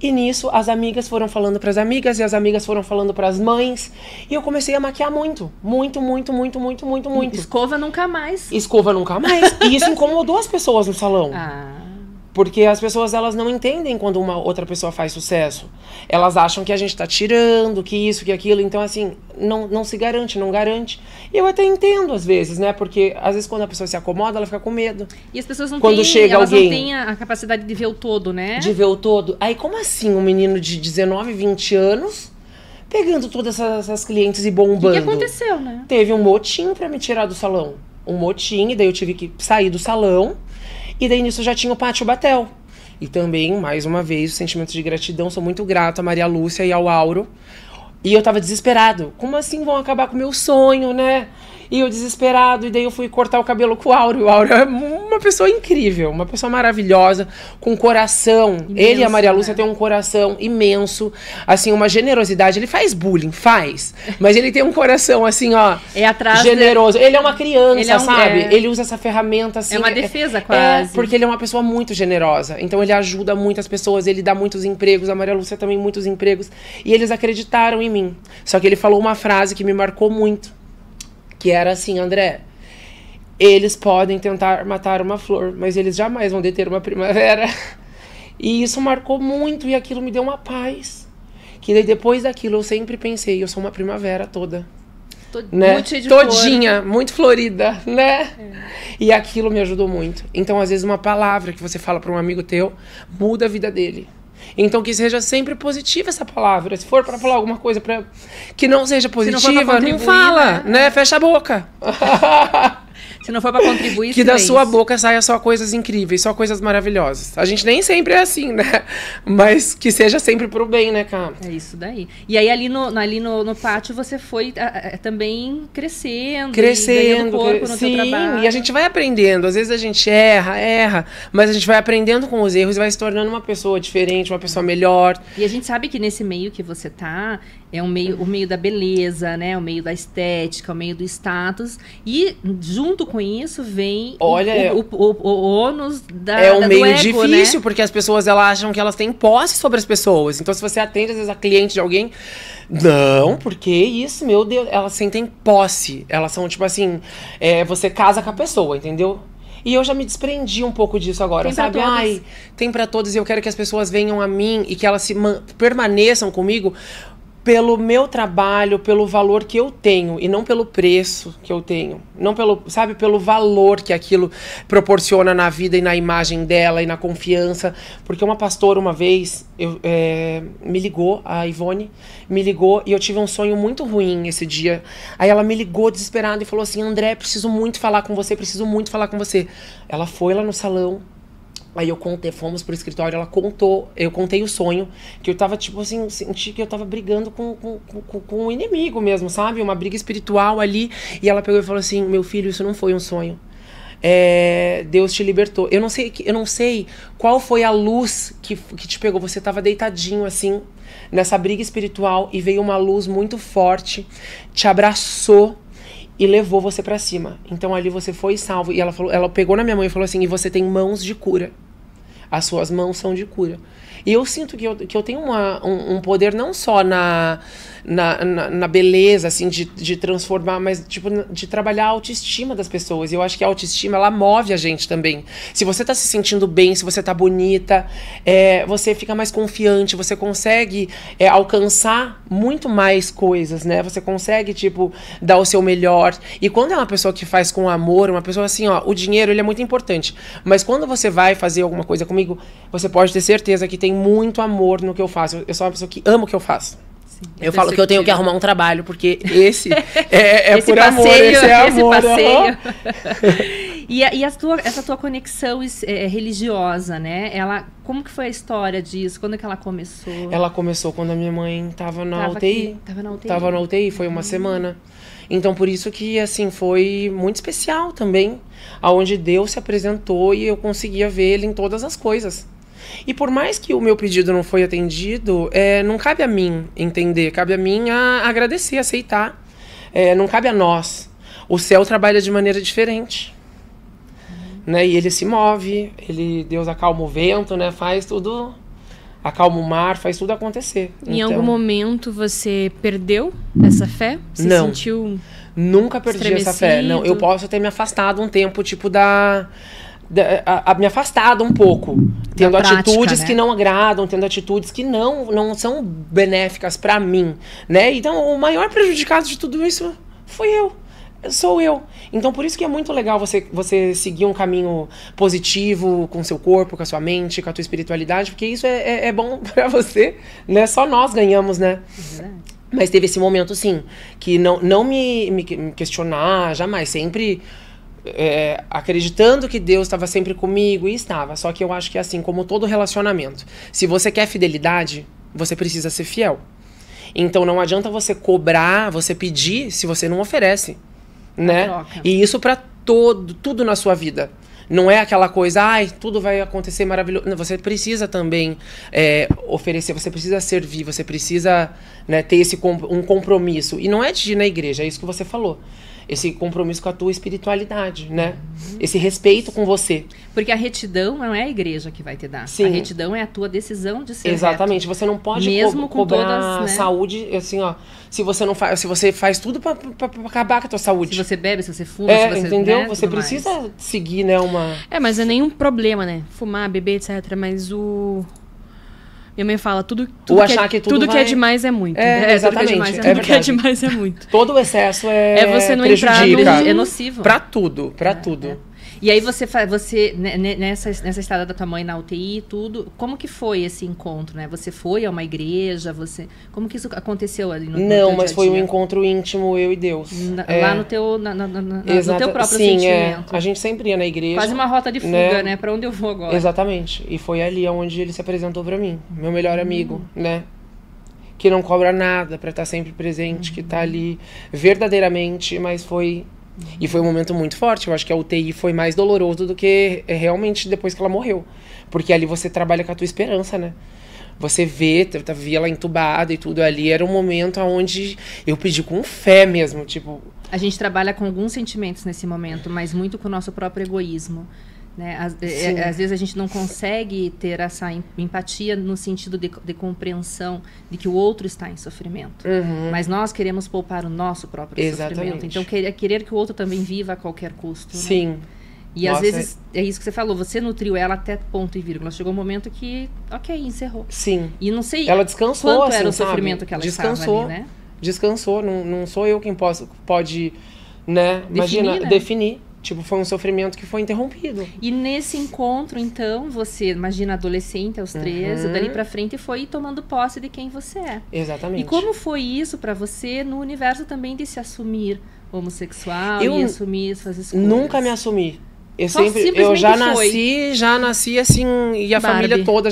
E nisso, as amigas foram falando para as amigas, e as amigas foram falando para as mães. E eu comecei a maquiar muito. Muito. Escova nunca mais. Escova nunca mais. E isso incomodou as pessoas no salão. Porque as pessoas, elas não entendem quando uma outra pessoa faz sucesso. Elas acham que a gente tá tirando, que isso, que aquilo. Então, assim, não se garante, não garante. E eu até entendo, às vezes, né? Porque, às vezes, quando a pessoa se acomoda, ela fica com medo. E as pessoas não não têm a capacidade de ver o todo, né? De ver o todo. Aí, como assim um menino de 19, 20 anos, pegando todas essas clientes e bombando? O que aconteceu, né? Teve um motim pra me tirar do salão. Um motim, e daí eu tive que sair do salão. E daí nisso já tinha o Pátio Batel. E também, mais uma vez, o sentimento de gratidão. Sou muito grato a Maria Lúcia e ao Auro. E eu tava desesperado. Como assim vão acabar com o meu sonho, né? E eu desesperado, e daí eu fui cortar o cabelo com o Auro. O Auro é uma pessoa incrível, uma pessoa maravilhosa, com coração. Imenso, ele e a Maria Lúcia têm um coração imenso, assim, uma generosidade. Ele faz bullying, mas ele tem um coração, assim, ó, generoso. Ele é uma criança, sabe? Ele usa essa ferramenta, assim. É uma defesa, quase. Porque ele é uma pessoa muito generosa. Então ele ajuda muitas pessoas, ele dá muitos empregos, a Maria Lúcia também muitos empregos. E eles acreditaram em mim. Só que ele falou uma frase que me marcou muito. Que era assim, André, eles podem tentar matar uma flor, mas eles jamais vão deter uma primavera. E isso marcou muito e aquilo me deu uma paz. Que daí depois daquilo eu sempre pensei, eu sou uma primavera toda. Né? Muito cheia de todinha, muito florida, né? E aquilo me ajudou muito. Então, às vezes, uma palavra que você fala para um amigo teu muda a vida dele. Então, que seja sempre positiva essa palavra. Se for para falar alguma coisa que não seja positiva, não fala, né? Fecha a boca. Se não for pra contribuir, que da sua boca saia só coisas incríveis, só coisas maravilhosas. A gente nem sempre é assim, né? Mas que seja sempre pro bem, né, cara? É isso daí. E aí ali no pátio você foi também crescendo, ganhando corpo no teu trabalho. E a gente vai aprendendo. Às vezes a gente erra, mas a gente vai aprendendo com os erros e vai se tornando uma pessoa diferente, uma pessoa melhor. E a gente sabe que nesse meio que você tá, é o meio da beleza, né? O meio da estética, o meio do status. E junto com isso vem o ônus do meio ego, difícil, né? porque as pessoas elas acham que elas têm posse sobre as pessoas. Então, se você atende, às vezes, a cliente de alguém, não, porque isso, meu Deus, elas sentem posse. Elas são, tipo assim, você casa com a pessoa, entendeu? E eu já me desprendi um pouco disso agora, sabe? Tem pra todos e eu quero que as pessoas venham a mim e que elas permaneçam comigo pelo meu trabalho, pelo valor que eu tenho e não pelo preço que eu tenho. Não pelo valor que aquilo proporciona na vida e na imagem dela e na confiança. Porque uma pastora uma vez me ligou, a Ivone, me ligou e eu tive um sonho muito ruim esse dia. Aí ela me ligou desesperada e falou assim, André, preciso muito falar com você. Ela foi lá no salão. Aí fomos pro escritório, ela contou, eu contei o sonho, que eu tava, tipo assim, senti que eu tava brigando com um inimigo mesmo, sabe? Uma briga espiritual ali. E ela pegou e falou assim, meu filho, isso não foi um sonho. Deus te libertou. Eu não sei qual foi a luz que te pegou. Você tava deitadinho assim, nessa briga espiritual, e veio uma luz muito forte, te abraçou e levou você pra cima. Então ali você foi salvo. E ela pegou na minha mão e falou assim, e você tem mãos de cura. As suas mãos são de cura. E eu sinto que eu tenho um poder não só na beleza, assim, de transformar, mas tipo, de trabalhar a autoestima das pessoas. E eu acho que a autoestima, ela move a gente também. Se você tá se sentindo bem, se você tá bonita, você fica mais confiante, você consegue alcançar muito mais coisas, né? Você consegue, tipo, dar o seu melhor. E quando é uma pessoa que faz com amor, uma pessoa assim, ó, o dinheiro, ele é muito importante. Mas quando você vai fazer alguma coisa comigo, você pode ter certeza que tem muito amor no que eu faço. Eu sou uma pessoa que ama o que eu faço. Sim, eu falo que eu tenho que arrumar um trabalho, porque esse esse por passeio, amor, esse é esse amor. Passeio. E essa tua conexão religiosa, né? Como que foi a história disso? Quando que ela começou? Ela começou quando a minha mãe tava na UTI. Tava na UTI? Foi uma semana. Então, por isso que, assim, foi muito especial também, aonde Deus se apresentou e eu conseguia ver Ele em todas as coisas. E por mais que o meu pedido não foi atendido, não cabe a mim entender, cabe a mim agradecer, aceitar. Não cabe a nós. O céu trabalha de maneira diferente. Né? E ele se move, Deus acalma o vento, né? Faz tudo, acalma o mar, faz tudo acontecer. Em algum momento você perdeu essa fé? Você não, sentiu nunca perdi essa fé. Não, eu posso ter me afastado um tempo, tipo, me afastado um pouco, tendo prática, atitudes, né, que não agradam, tendo atitudes que não são benéficas pra mim, né? Então, o maior prejudicado de tudo isso sou eu. Então, por isso que é muito legal você seguir um caminho positivo com o seu corpo, com a sua mente, com a tua espiritualidade, porque isso é bom pra você, né? Só nós ganhamos, né? Mas teve esse momento, sim, que não me questionar, jamais, sempre acreditando que Deus estava sempre comigo, e estava. Só que eu acho que é assim, como todo relacionamento. Se você quer fidelidade, você precisa ser fiel. Então não adianta você cobrar, você pedir, se você não oferece, né? E isso para tudo na sua vida. Não é aquela coisa, tudo vai acontecer maravilhoso. Não, você precisa também oferecer, você precisa servir, você precisa, né, ter um compromisso. E não é de ir na igreja, é isso que você falou. esse compromisso com a tua espiritualidade, né? Esse respeito com você. Porque a retidão não é a igreja que vai te dar. Sim. A retidão é a tua decisão de ser Exatamente. Você não pode mesmo com cobrar todas, né? saúde, assim, ó. Se você faz tudo pra acabar com a tua saúde. Se você bebe, se você fuma, se você... entendeu? Né, você tudo precisa mais. seguir, né, uma... Mas é nenhum problema, né? Fumar, beber, etc. Mas minha mãe fala, tudo achar que tudo que vai- é demais é muito. Exatamente. Tudo que é verdade. demais é muito. Todo o excesso Você não entrar prejudica. no... É nocivo. Pra tudo, pra tudo. E aí você nessa estada da tua mãe na UTI e tudo, como que foi esse encontro, né? Você foi a uma igreja, como que isso aconteceu ali no Não, teu mas dia a foi um dia? encontro íntimo, eu e Deus. Lá no teu, no teu próprio Sim, sentimento. A gente sempre ia na igreja. Quase uma rota de fuga, né? Pra onde eu vou agora? Exatamente. E foi ali onde ele se apresentou pra mim. Meu melhor amigo, né? Que não cobra nada pra estar sempre presente, que tá ali verdadeiramente, mas foi... E foi um momento muito forte. Eu acho que a UTI foi mais doloroso do que realmente depois que ela morreu. Porque ali você trabalha com a tua esperança, né? Você vê ela entubada e tudo ali. Era um momento onde eu pedi com fé mesmo, tipo... A gente trabalha com alguns sentimentos nesse momento, mas muito com o nosso próprio egoísmo. Né? Às vezes a gente não consegue ter essa empatia no sentido de compreensão de que o outro está em sofrimento. Mas nós queremos poupar o nosso próprio sofrimento. Então, querer que o outro também viva a qualquer custo. Sim. Né? E às vezes, é isso que você falou, você nutriu ela até ponto e vírgula. Chegou um momento que, encerrou. Sim. E não sei ela descansou, quanto assim, era o sabe? sofrimento que ela Descansou. estava ali, né? Descansou. Não sou eu quem pode, né? Imagina, definir. Tipo, foi um sofrimento que foi interrompido. E nesse encontro, então, você, imagina, adolescente aos 13, dali pra frente foi tomando posse de quem você é. Exatamente. E como foi isso pra você no universo também de se assumir homossexual e assumir suas escolhas? Nunca me assumi. Eu simplesmente já nasci assim, e a Barbie. família toda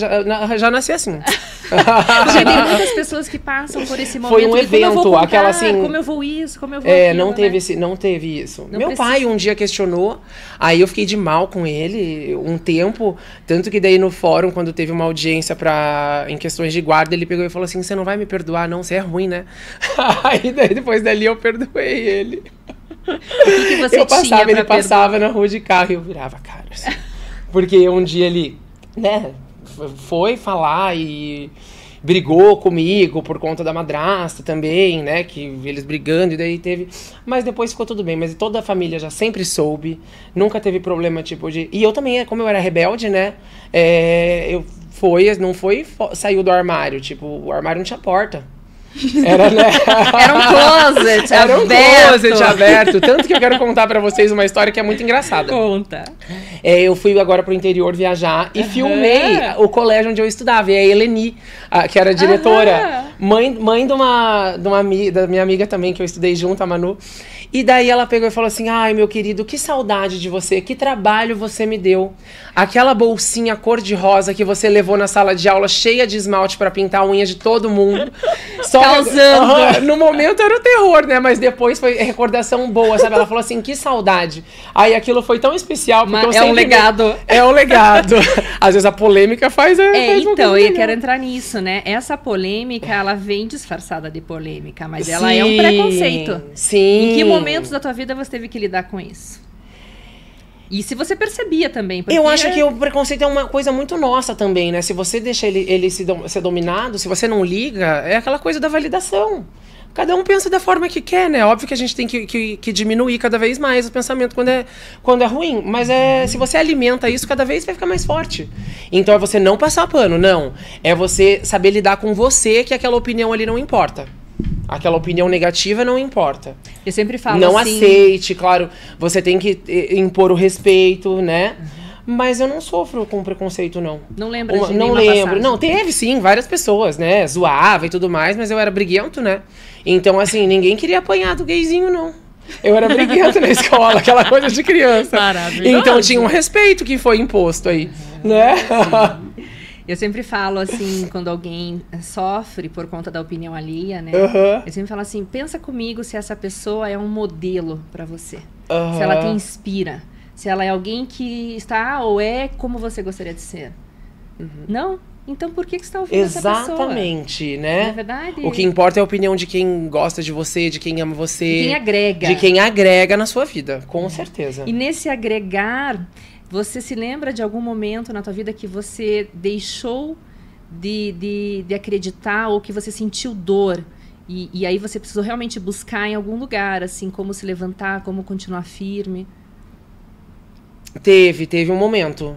já nasci assim. Porque tem muitas pessoas que passam por esse momento. Foi um de como eu vou evento, contar, aquela assim... como eu vou isso, como eu vou aquilo, não teve né? não teve isso. Não Meu precisa. pai um dia questionou, aí eu fiquei de mal com ele um tempo, tanto que daí no fórum, quando teve uma audiência em questões de guarda, ele pegou e falou assim, você não vai me perdoar não, você é ruim, né? Aí daí, depois dali eu perdoei ele. O que você Ele passava na rua de carro e eu virava a cara, assim. Porque um dia ele, né, foi falar e brigou comigo por conta da madrasta também, né, que eles brigando e daí teve... Mas depois ficou tudo bem, mas toda a família já sempre soube, nunca teve problema, tipo, de... E eu também, como eu era rebelde, né, saiu do armário, tipo, o armário não tinha porta. Era, né? Era um closet Era um aberto. closet aberto. Tanto que eu quero contar pra vocês uma história que é muito engraçada. Conta. Eu fui agora pro interior viajar e filmei o colégio onde eu estudava. E a Eleni, que era a diretora, mãe da minha amiga também, que eu estudei junto, a Manu. E daí ela pegou e falou assim, ai, meu querido, que saudade de você, que trabalho você me deu. Aquela bolsinha cor-de-rosa que você levou na sala de aula cheia de esmalte pra pintar a unha de todo mundo. Causando. No momento era o terror, né? Mas depois foi recordação boa, sabe? Ela falou assim, que saudade. Aí aquilo foi tão especial. Porque eu um legado. É um legado. Às vezes a polêmica faz então, eu quero entrar nisso, né? Essa polêmica, ela vem disfarçada de polêmica, mas ela é um preconceito. Sim. Em que momentos da tua vida você teve que lidar com isso? E se você percebia também, porque... Eu acho que o preconceito é uma coisa muito nossa também, né? Se você deixa ele ser dominado, se você não liga, é aquela coisa da validação. Cada um pensa da forma que quer, né? Óbvio que a gente tem que diminuir cada vez mais o pensamento quando é ruim. Mas se você alimenta isso, cada vez vai ficar mais forte. Então é você não passar pano, não. É você saber lidar com você, que aquela opinião ali não importa. Aquela opinião negativa não importa. Eu sempre falo não assim... aceite, claro. Você tem que impor o respeito, né? Mas eu não sofro com preconceito, não. Não lembra de Não nenhuma lembro. passagem? Não, teve sim, várias pessoas, né? Zoava e tudo mais, mas eu era briguento, né? Então, assim, ninguém queria apanhar do gayzinho, não. Eu era briguento na escola, aquela coisa de criança. Maravilhoso. Então tinha um respeito que foi imposto aí, né? Eu sempre falo assim, quando alguém sofre por conta da opinião alheia, né? Eu sempre falo assim, pensa comigo se essa pessoa é um modelo pra você. Se ela te inspira. Se ela é alguém que está ou é como você gostaria de ser. Não. Então por que você está ouvindo essa pessoa? Exatamente, né? Não é verdade? O que importa é a opinião de quem gosta de você, de quem ama você. De quem agrega. De quem agrega na sua vida, com certeza. E nesse agregar, você se lembra de algum momento na tua vida que você deixou de acreditar ou que você sentiu dor? E aí você precisou realmente buscar em algum lugar, assim, como se levantar, como continuar firme? Teve um momento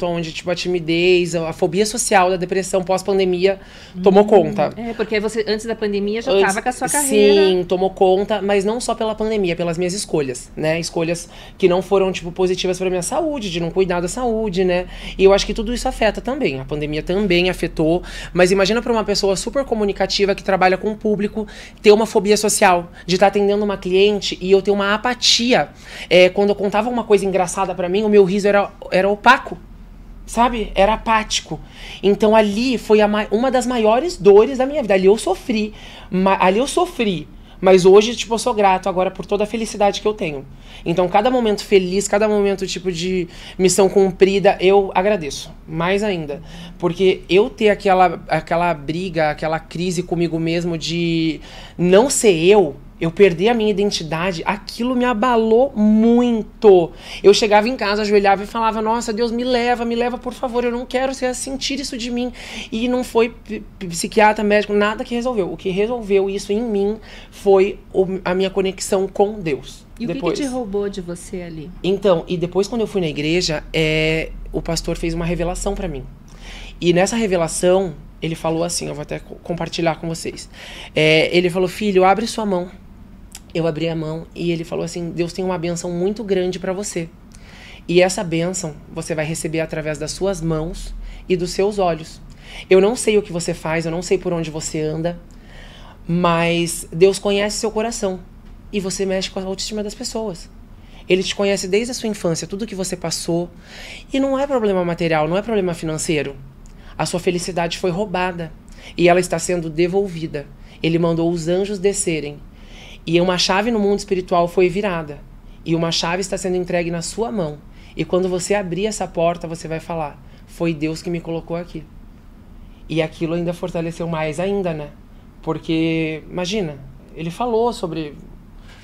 onde, tipo, a timidez, a fobia social da depressão pós-pandemia tomou conta. Porque você, antes da pandemia, já estava com a sua carreira. Sim, tomou conta, mas não só pela pandemia, pelas minhas escolhas, né? Escolhas que não foram, tipo, positivas para minha saúde, de não cuidar da saúde, né? E eu acho que tudo isso afeta também. A pandemia também afetou, mas imagina para uma pessoa super comunicativa que trabalha com o público ter uma fobia social, de estar atendendo uma cliente e eu ter uma apatia. Quando eu contava uma coisa engraçada para mim, o meu riso era opaco, sabe? Era apático. Então ali foi uma das maiores dores da minha vida. Ali eu sofri, mas hoje, tipo, eu sou grato agora por toda a felicidade que eu tenho. Então, cada momento feliz, cada momento, tipo, de missão cumprida, eu agradeço. Mais ainda. Porque eu ter aquela briga, aquela crise comigo mesmo de não ser eu perdi a minha identidade, aquilo me abalou muito. Eu chegava em casa, ajoelhava e falava, nossa, Deus, me leva, por favor, eu não quero sentir isso de mim. E não foi psiquiatra, médico, nada que resolveu. O que resolveu isso em mim foi a minha conexão com Deus. E depois. O que te roubou de você ali? Então, e depois quando eu fui na igreja, o pastor fez uma revelação pra mim. E nessa revelação, ele falou assim, eu vou até compartilhar com vocês. Ele falou, filho, abre sua mão. Eu abri a mão e ele falou assim, Deus tem uma bênção muito grande para você. E essa bênção você vai receber através das suas mãos e dos seus olhos. Eu não sei o que você faz, eu não sei por onde você anda, mas Deus conhece seu coração e você mexe com a autoestima das pessoas. Ele te conhece desde a sua infância, tudo que você passou. E não é problema material, não é problema financeiro. A sua felicidade foi roubada e ela está sendo devolvida. Ele mandou os anjos descerem. E uma chave no mundo espiritual foi virada. E uma chave está sendo entregue na sua mão. E quando você abrir essa porta, você vai falar, foi Deus que me colocou aqui. E aquilo ainda fortaleceu mais ainda, né? Porque, imagina, ele falou sobre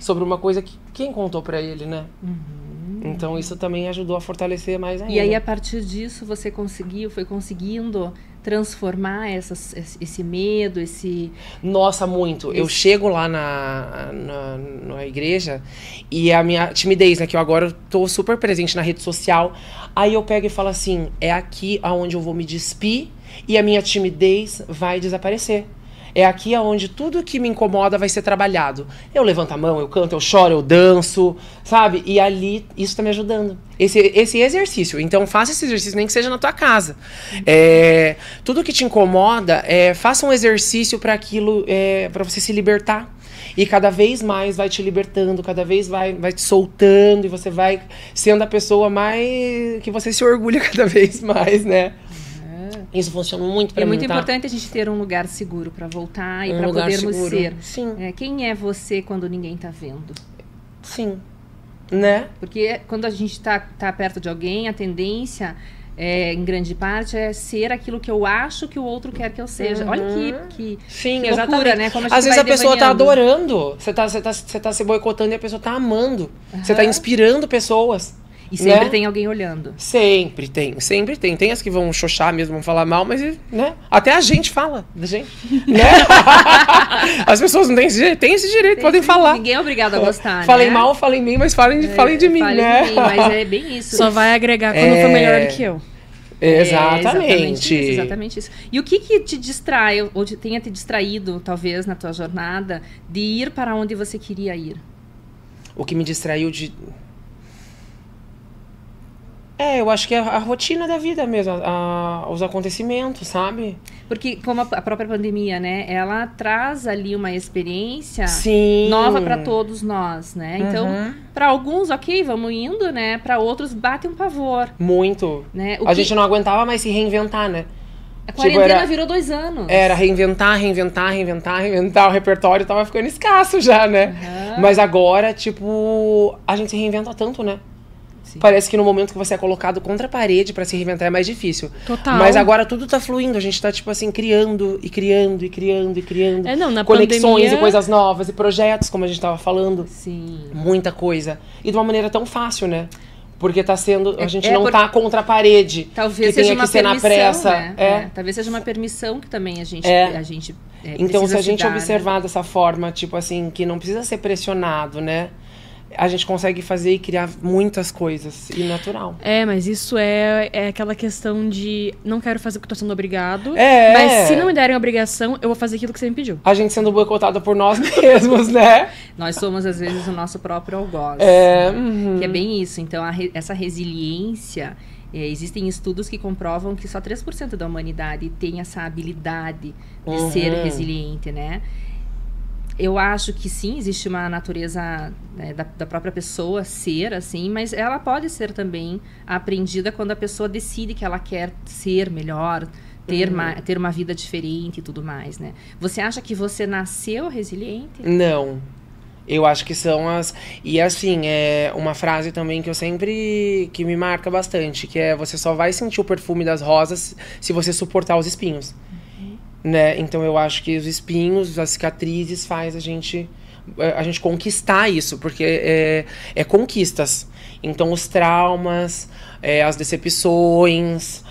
uma coisa que quem contou pra ele, né? Então isso também ajudou a fortalecer mais ainda. E aí, a partir disso, você foi conseguindo transformar esse medo, Nossa, muito. Eu chego lá na igreja e a minha timidez, né, que eu agora tô super presente na rede social, aí eu pego e falo assim, é aqui aonde eu vou me despir e a minha timidez vai desaparecer. É aqui onde tudo que me incomoda vai ser trabalhado. Eu levanto a mão, eu canto, eu choro, eu danço, sabe? E ali, isso tá me ajudando. Esse exercício. Então, faça esse exercício, nem que seja na tua casa. Tudo que te incomoda, faça um exercício para aquilo, para você se libertar. E cada vez mais vai te libertando, cada vez vai te soltando, e você vai sendo a pessoa mais... que você se orgulha cada vez mais, né? Isso funciona muito para mim, muito importante a gente ter um lugar seguro para voltar e para podermos ser. Sim. Quem é você quando ninguém tá vendo? Sim. Né? Porque quando a gente tá perto de alguém, a tendência, em grande parte, é ser aquilo que eu acho que o outro quer que eu seja. Olha que Sim, que exatamente. loucura, né? Como a gente às vezes a pessoa tá devaneando. adorando, você tá se boicotando e a pessoa tá amando. Você tá inspirando pessoas. E sempre né? tem alguém olhando. Sempre tem. Tem as que vão xoxar mesmo, vão falar mal, mas, né? Até a gente fala da gente, né? As pessoas não têm esse direito, podem falar. Ninguém é obrigado a gostar, Falem né? mal, falem bem, mas falem de mim, Falem né? de mim, mas é bem isso. Só vai agregar quando for melhor do que eu. Exatamente. Exatamente isso. E o que te distrai, ou tenha te distraído, talvez, na tua jornada, de ir para onde você queria ir? O que me distraiu de... eu acho que é a rotina da vida mesmo, os acontecimentos, sabe? Porque como a própria pandemia, né? Ela traz ali uma experiência Sim. nova para todos nós, né? Então, para alguns, ok, vamos indo, né? Para outros, bate um pavor. Muito. Né? A gente não aguentava mais se reinventar, né? A quarentena virou 2 anos. Era reinventar. O repertório tava ficando escasso já, né? Mas agora, tipo, a gente se reinventa tanto, né? Parece que no momento que você é colocado contra a parede pra se reinventar é mais difícil. Total. Mas agora tudo tá fluindo, a gente tá, tipo assim, criando e criando e criando e criando. Na conexões pandemia... e coisas novas e projetos, como a gente tava falando. Sim. Muita coisa. E de uma maneira tão fácil, né? Porque tá sendo... A gente não tá contra a parede. Talvez que seja tenha uma que ser permissão, na pressa. né? Talvez seja uma permissão que também a gente então, se a gente dar, observar né? dessa forma, tipo assim, que não precisa ser pressionado, né? A gente consegue fazer e criar muitas coisas. E natural. Mas isso é aquela questão de não quero fazer porque tô sendo obrigado. É. Mas se não me derem obrigação, eu vou fazer aquilo que você me pediu. A gente sendo boicotada por nós mesmos, né? Nós somos, às vezes, o nosso próprio algoz. Que é bem isso. Então, essa resiliência... existem estudos que comprovam que só 3% da humanidade tem essa habilidade de ser resiliente, né? Eu acho que sim, existe uma natureza, né, da própria pessoa ser assim, mas ela pode ser também aprendida quando a pessoa decide que ela quer ser melhor, ter uma vida diferente e tudo mais, né? Você acha que você nasceu resiliente? Não. Eu acho que são as... E assim, é uma frase também que eu sempre... que me marca bastante, que é: você só vai sentir o perfume das rosas se você suportar os espinhos. Né? Então eu acho que os espinhos, as cicatrizes faz a gente conquistar isso, porque é conquistas. Então os traumas, as decepções,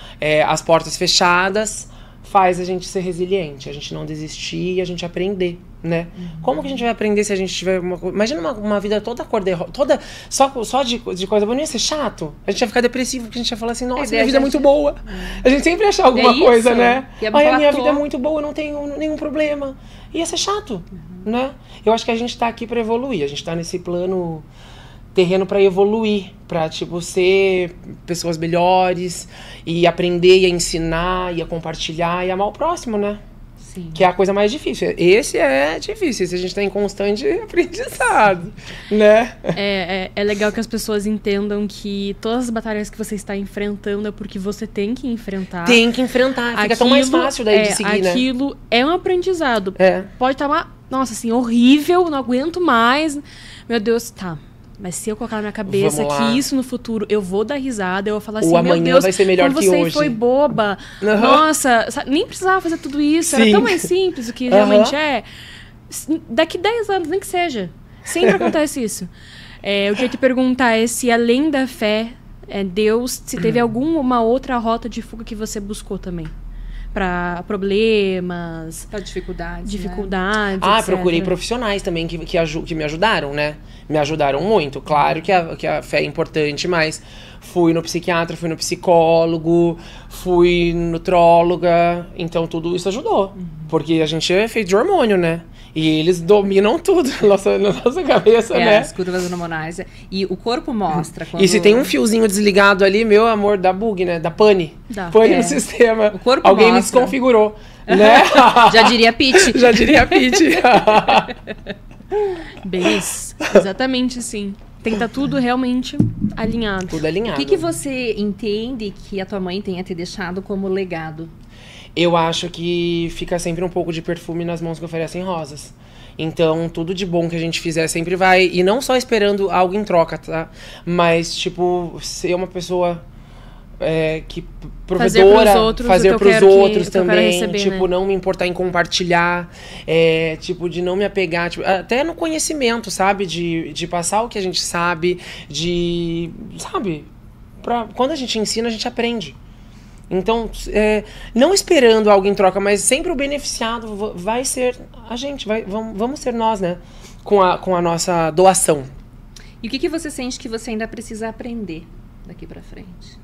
as portas fechadas faz a gente ser resiliente, a gente não desistir e a gente aprender, né? Como que a gente vai aprender se a gente tiver imagina uma vida toda cor-de-rosa, toda só de coisa boa, não ia ser chato? A gente ia ficar depressivo, porque a gente ia falar assim: nossa, minha vida é muito boa. A gente sempre ia achar alguma coisa, né? A minha vida é muito boa, eu não tenho nenhum problema. Ia ser chato, né? Eu acho que a gente tá aqui pra evoluir, a gente tá nesse plano terreno para evoluir, para tipo ser pessoas melhores e aprender e a ensinar e a compartilhar e amar o próximo, né? Sim. Que é a coisa mais difícil. Esse é difícil, esse a gente tá em constante aprendizado, né? É legal que as pessoas entendam que todas as batalhas que você está enfrentando é porque você tem que enfrentar. Tem que enfrentar, fica tão mais fácil daí de seguir, né? Aquilo é um aprendizado. É. Pode estar nossa, assim, horrível, não aguento mais. Meu Deus, tá. Mas se eu colocar na minha cabeça que isso no futuro eu vou dar risada, eu vou falar assim: meu Deus, vai ser melhor como que você hoje. Foi boba. Nossa, nem precisava fazer tudo isso. Sim. Era tão mais simples do que realmente é. Daqui 10 anos, nem que seja. Sempre acontece isso. Eu queria te perguntar se além da fé, Deus, se teve alguma outra rota de fuga que você buscou também. Para problemas, para dificuldades, etc. Procurei profissionais também que me ajudaram, né? Me ajudaram muito. Claro que a fé é importante, mas fui no psiquiatra, fui no psicólogo, fui nutróloga, então tudo isso ajudou. Porque a gente é feito de hormônio, né? E eles dominam tudo na nossa cabeça, né? As curvas hormonais. E o corpo mostra. Quando... E se tem um fiozinho desligado ali, meu amor, dá bug, né? Dá pane. Pane no sistema. O corpo Alguém mostra. me desconfigurou, né? Já diria Pete. Já diria Pete. Bem isso. Exatamente assim. Tem que estar tudo realmente alinhado. Tudo alinhado. O que você entende que a tua mãe tenha te deixado como legado? Eu acho que fica sempre um pouco de perfume nas mãos que oferecem rosas. Então, tudo de bom que a gente fizer sempre vai... E não só esperando algo em troca, tá? Mas, tipo, ser uma pessoa que provedora, fazer pros outros também. Receber, tipo, né? Não me importar em compartilhar. Tipo, de não me apegar... Tipo, até no conhecimento, sabe? De passar o que a gente sabe. Sabe? Quando a gente ensina, a gente aprende. Então, não esperando algo em troca, mas sempre o beneficiado vai ser a gente, vamos ser nós, né? Com a nossa doação. E o que você sente que você ainda precisa aprender daqui pra frente?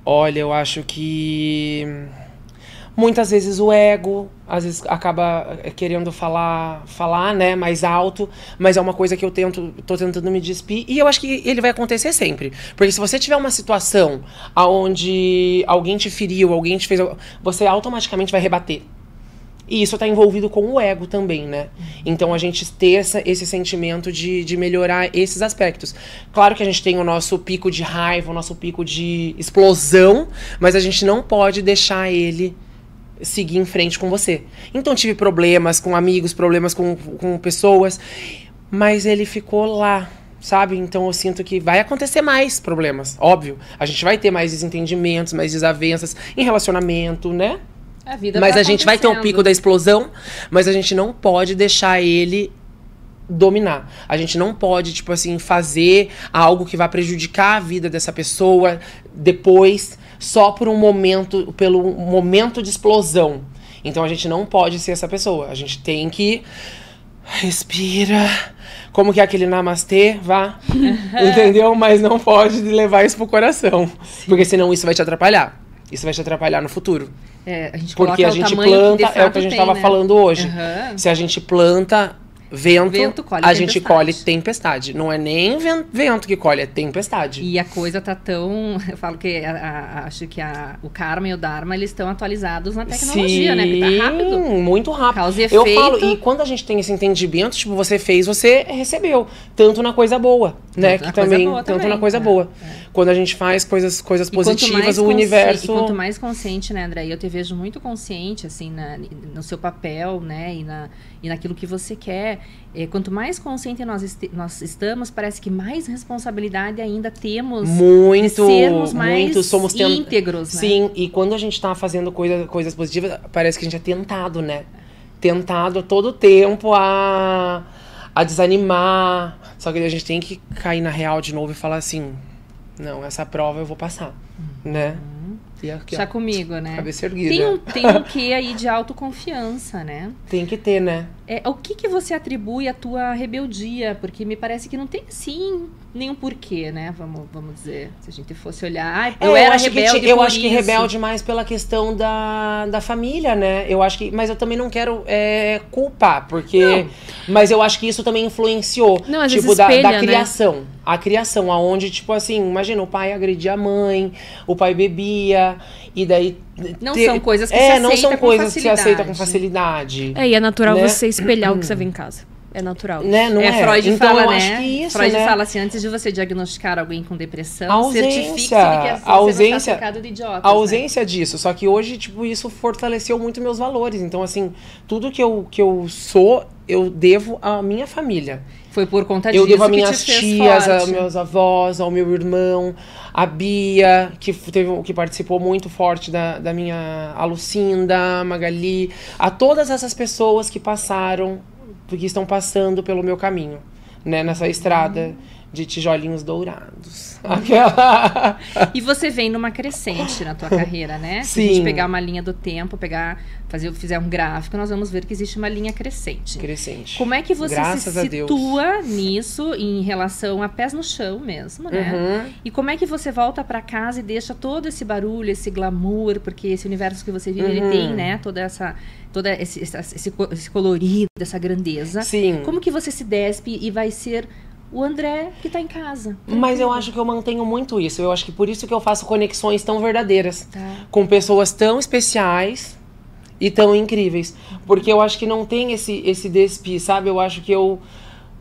Olha, eu acho que muitas vezes o ego, às vezes acaba querendo falar, né, mais alto, mas é uma coisa que tô tentando me despir, e eu acho que ele vai acontecer sempre. Porque se você tiver uma situação onde alguém te feriu, alguém te fez, você automaticamente vai rebater. E isso tá envolvido com o ego também, né? Então a gente ter esse sentimento de melhorar esses aspectos. Claro que a gente tem o nosso pico de raiva, o nosso pico de explosão, mas a gente não pode deixar ele seguir em frente com você. Então tive problemas com amigos, problemas com pessoas, mas ele ficou lá, sabe? Então eu sinto que vai acontecer mais problemas, óbvio. A gente vai ter mais desentendimentos, mais desavenças em relacionamento, né? A vida Mas tá a gente vai ter um pico da explosão, mas a gente não pode deixar ele dominar. A gente não pode, tipo assim, fazer algo que vai prejudicar a vida dessa pessoa depois, só por pelo momento de explosão. Então a gente não pode ser essa pessoa. A gente tem que respira. Como que é aquele namastê? Vá. Entendeu? Mas não pode levar isso pro coração. Sim. Porque senão isso vai te atrapalhar. Isso vai te atrapalhar no futuro. A gente porque a gente planta, é o que a gente estava falando hoje. Se a gente planta vento a gente colhe tempestade. Não é nem vento que colhe, é tempestade. E a coisa tá tão... Eu falo que acho que o karma e o dharma, eles estão atualizados na tecnologia, né? Porque tá rápido. Muito rápido. Causa e efeito. Eu falo, e quando a gente tem esse entendimento, tipo, você fez, você recebeu. Tanto na coisa boa, né? Que também, tanto na coisa boa. Quando a gente faz coisas positivas, o universo... E quanto mais consciente, né, André? Eu te vejo muito consciente, assim, no seu papel, né? E naquilo que você quer. Quanto mais consciente nós estamos, parece que mais responsabilidade ainda temos de sermos mais íntegros, né? Sim, e quando a gente tá fazendo coisas positivas, parece que a gente é tentado, né? Tentado todo o tempo a desanimar. Só que a gente tem que cair na real de novo e falar assim, não, essa prova eu vou passar, né? E aqui, já comigo, né? Cabeça erguida. Tem um quê aí de autoconfiança, né? Tem que ter, né? O que você atribui à tua rebeldia? Porque me parece que não tem, assim, nenhum porquê, né? Vamos dizer, se a gente fosse olhar... Eu era rebelde eu acho que rebelde mais pela questão da família, né? Eu acho que... Mas eu também não quero culpar, porque... Não. Mas eu acho que isso também influenciou. Não, às tipo, vezes espelha, da criação. Né? A criação, aonde, tipo assim, imagina, o pai agredia a mãe, o pai bebia, e daí... Não são coisas que se aceitam não são coisas que se aceitam com facilidade. E é natural, né? Você espelhar o que você vê em casa. É natural. Né? Não Freud então, fala, eu né? acho que isso, Freud né? fala assim, antes de você diagnosticar alguém com depressão, ausência, certifique-se de que você não está cercado de idiotas. A ausência, né? Disso. Só que hoje, tipo, isso fortaleceu muito meus valores. Então, assim, tudo que eu sou, eu devo à minha família. Foi por conta disso eu devo a que minhas tias, aos meus avós, ao meu irmão, a Bia, que participou muito forte da minha... A Lucinda, a Magali, a todas essas pessoas que passaram, que estão passando pelo meu caminho, né? Nessa estrada de tijolinhos dourados. Aquela... E você vem numa crescente na tua carreira, né? Sim. Se a gente pegar uma linha do tempo, fizer um gráfico, nós vamos ver que existe uma linha crescente. Como é que você se situa nisso em relação a pés no chão mesmo, né? E como é que você volta pra casa e deixa todo esse barulho, esse glamour, porque esse universo que você vive, ele tem, né? Todo esse colorido, essa grandeza. Sim. Como que você se despe e vai ser o André que tá em casa? Mas eu acho que eu mantenho muito isso. Eu acho que por isso que eu faço conexões tão verdadeiras. Com pessoas tão especiais e tão incríveis. Porque eu acho que não tem esse despi, sabe? Eu acho que eu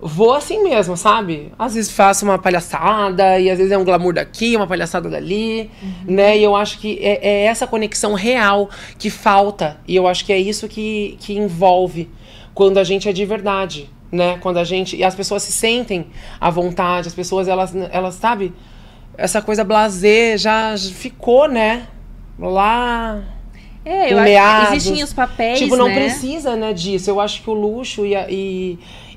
vou assim mesmo, sabe? Às vezes faço uma palhaçada e às vezes é um glamour daqui, uma palhaçada dali, né? E eu acho que é essa conexão real que falta. E eu acho que é isso que envolve quando a gente é de verdade, né? Quando a gente... E as pessoas se sentem à vontade, as pessoas, elas sabe? Essa coisa blasé já ficou, né? Lá... eu acho que existem os papéis, tipo, não né? precisa, né, disso. Eu acho que o luxo